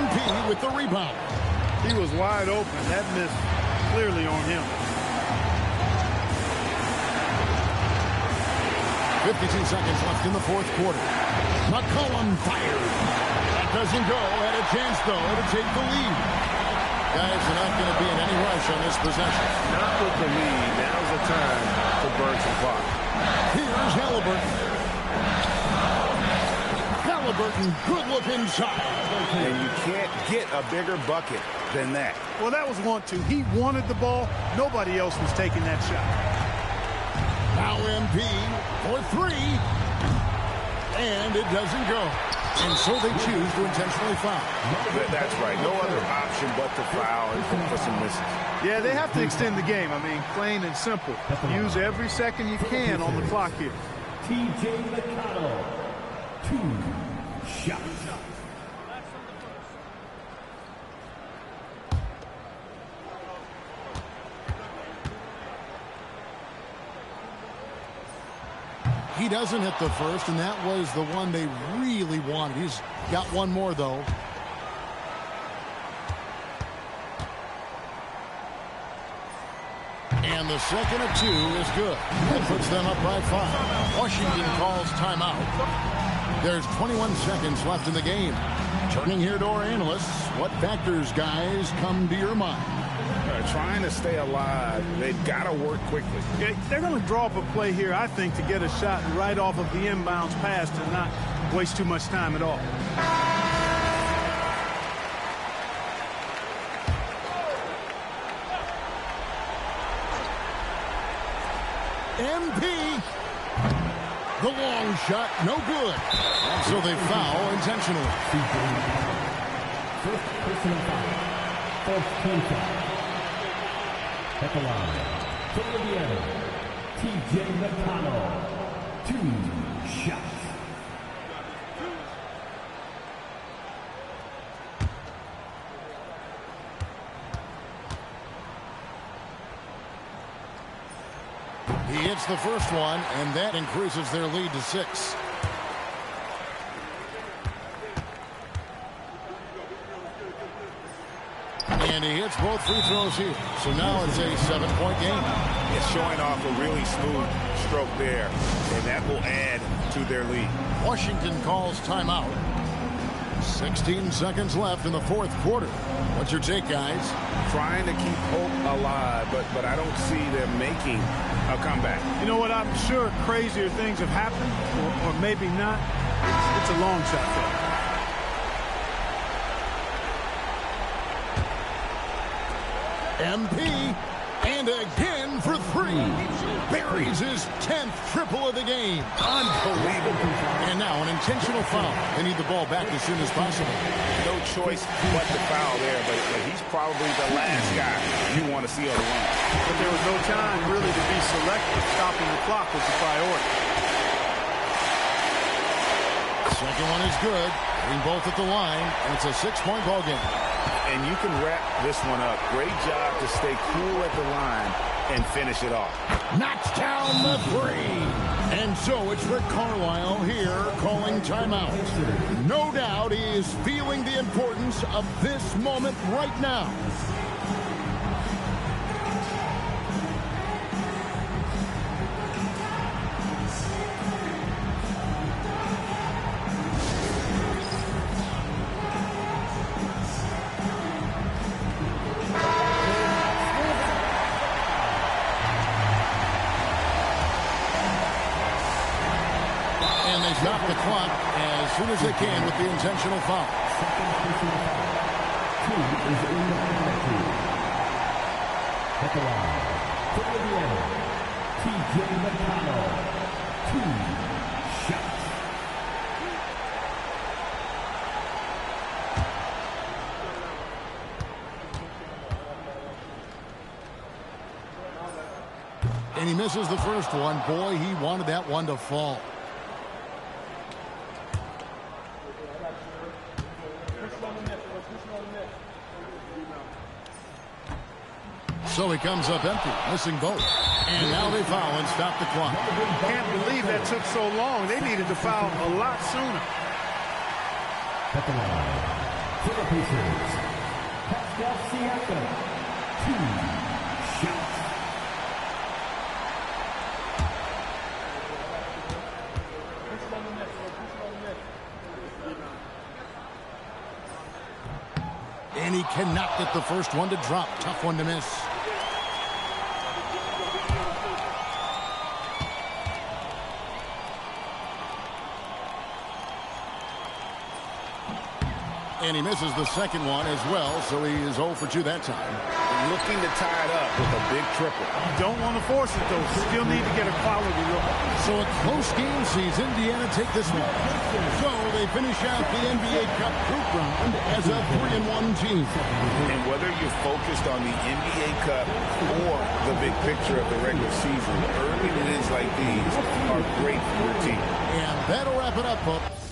MP with the rebound. He was wide open. That miss clearly on him. 52 seconds left in the fourth quarter. McCollum fired. That doesn't go. Had a chance, though, to take the lead. Guys are not going to be in any rush on this possession. Not with the lead. Now's the time to burn some clock. Here's Halliburton. Halliburton, good look inside. And you can't get a bigger bucket than that. Well, that was 1-2. He wanted the ball. Nobody else was taking that shot. Now MP for 3. And it doesn't go. And so they choose to intentionally foul. That's right. No other option but to foul and for some misses. Yeah, they have to extend the game. I mean, plain and simple. Use every second you can on the clock here. T.J. McConnell, 2 shots. He doesn't hit the first, and that was the one they really wanted. He's got one more, though. And the second of 2 is good. That puts them up by 5. Washington calls timeout. There's 21 seconds left in the game. Turning here to our analysts, what factors, guys, come to your mind? Trying to stay alive, they've got to work quickly. Yeah, they're going to draw up a play here, I think, to get a shot right off of the inbounds pass and not waste too much time at all. MP. The long shot, no good. And so they foul intentionally. First personal foul. First team foul. At the line, from Indiana, T.J. McConnell, 2 shots. He hits the first one, and that increases their lead to 6. And And he hits both free throws here. So now it's a 7-point game. It's showing off a really smooth stroke there, and that will add to their lead. Washington calls timeout. 16 seconds left in the fourth quarter. What's your take, guys? Trying to keep hope alive, but I don't see them making a comeback. You know what? I'm sure crazier things have happened, or maybe not. It's a long shot, though. MP, and again for three. Buries his 10th triple of the game. Unbelievable. And now an intentional foul. They need the ball back as soon as possible. No choice but to foul there, but he's probably the last guy you want to see on the line. But there was no time really to be selective. Stopping the clock was the priority. Second one is good. Hitting both at the line, and it's a 6-point ball game. And you can wrap this one up. Great job to stay cool at the line and finish it off. Knocks down the three. And so it's Rick Carlisle here calling timeout. No doubt he is feeling the importance of this moment right now. Stop the clock as soon as they can with the intentional foul. At the line, for Indiana, TJ McConnell, 2 shots. And he misses the first one. Boy, he wanted that one to fall. So he comes up empty, missing both. And now they foul and stop the clock. Can't believe that took so long. They needed to foul a lot sooner. At the line, for the Pacers, Pascal Siakam, 2 shots. And he cannot get the first one to drop. Tough one to miss. And he misses the second one as well, so he is 0 for 2 that time. Looking to tie it up with a big triple. You don't want to force it, though. Still need to get a quality look. So a close game sees Indiana take this one. So they finish out the NBA Cup group round as a 3-1 team. And whether you're focused on the NBA Cup or the big picture of the regular season, early wins like these are great for your team. And that'll wrap it up, folks.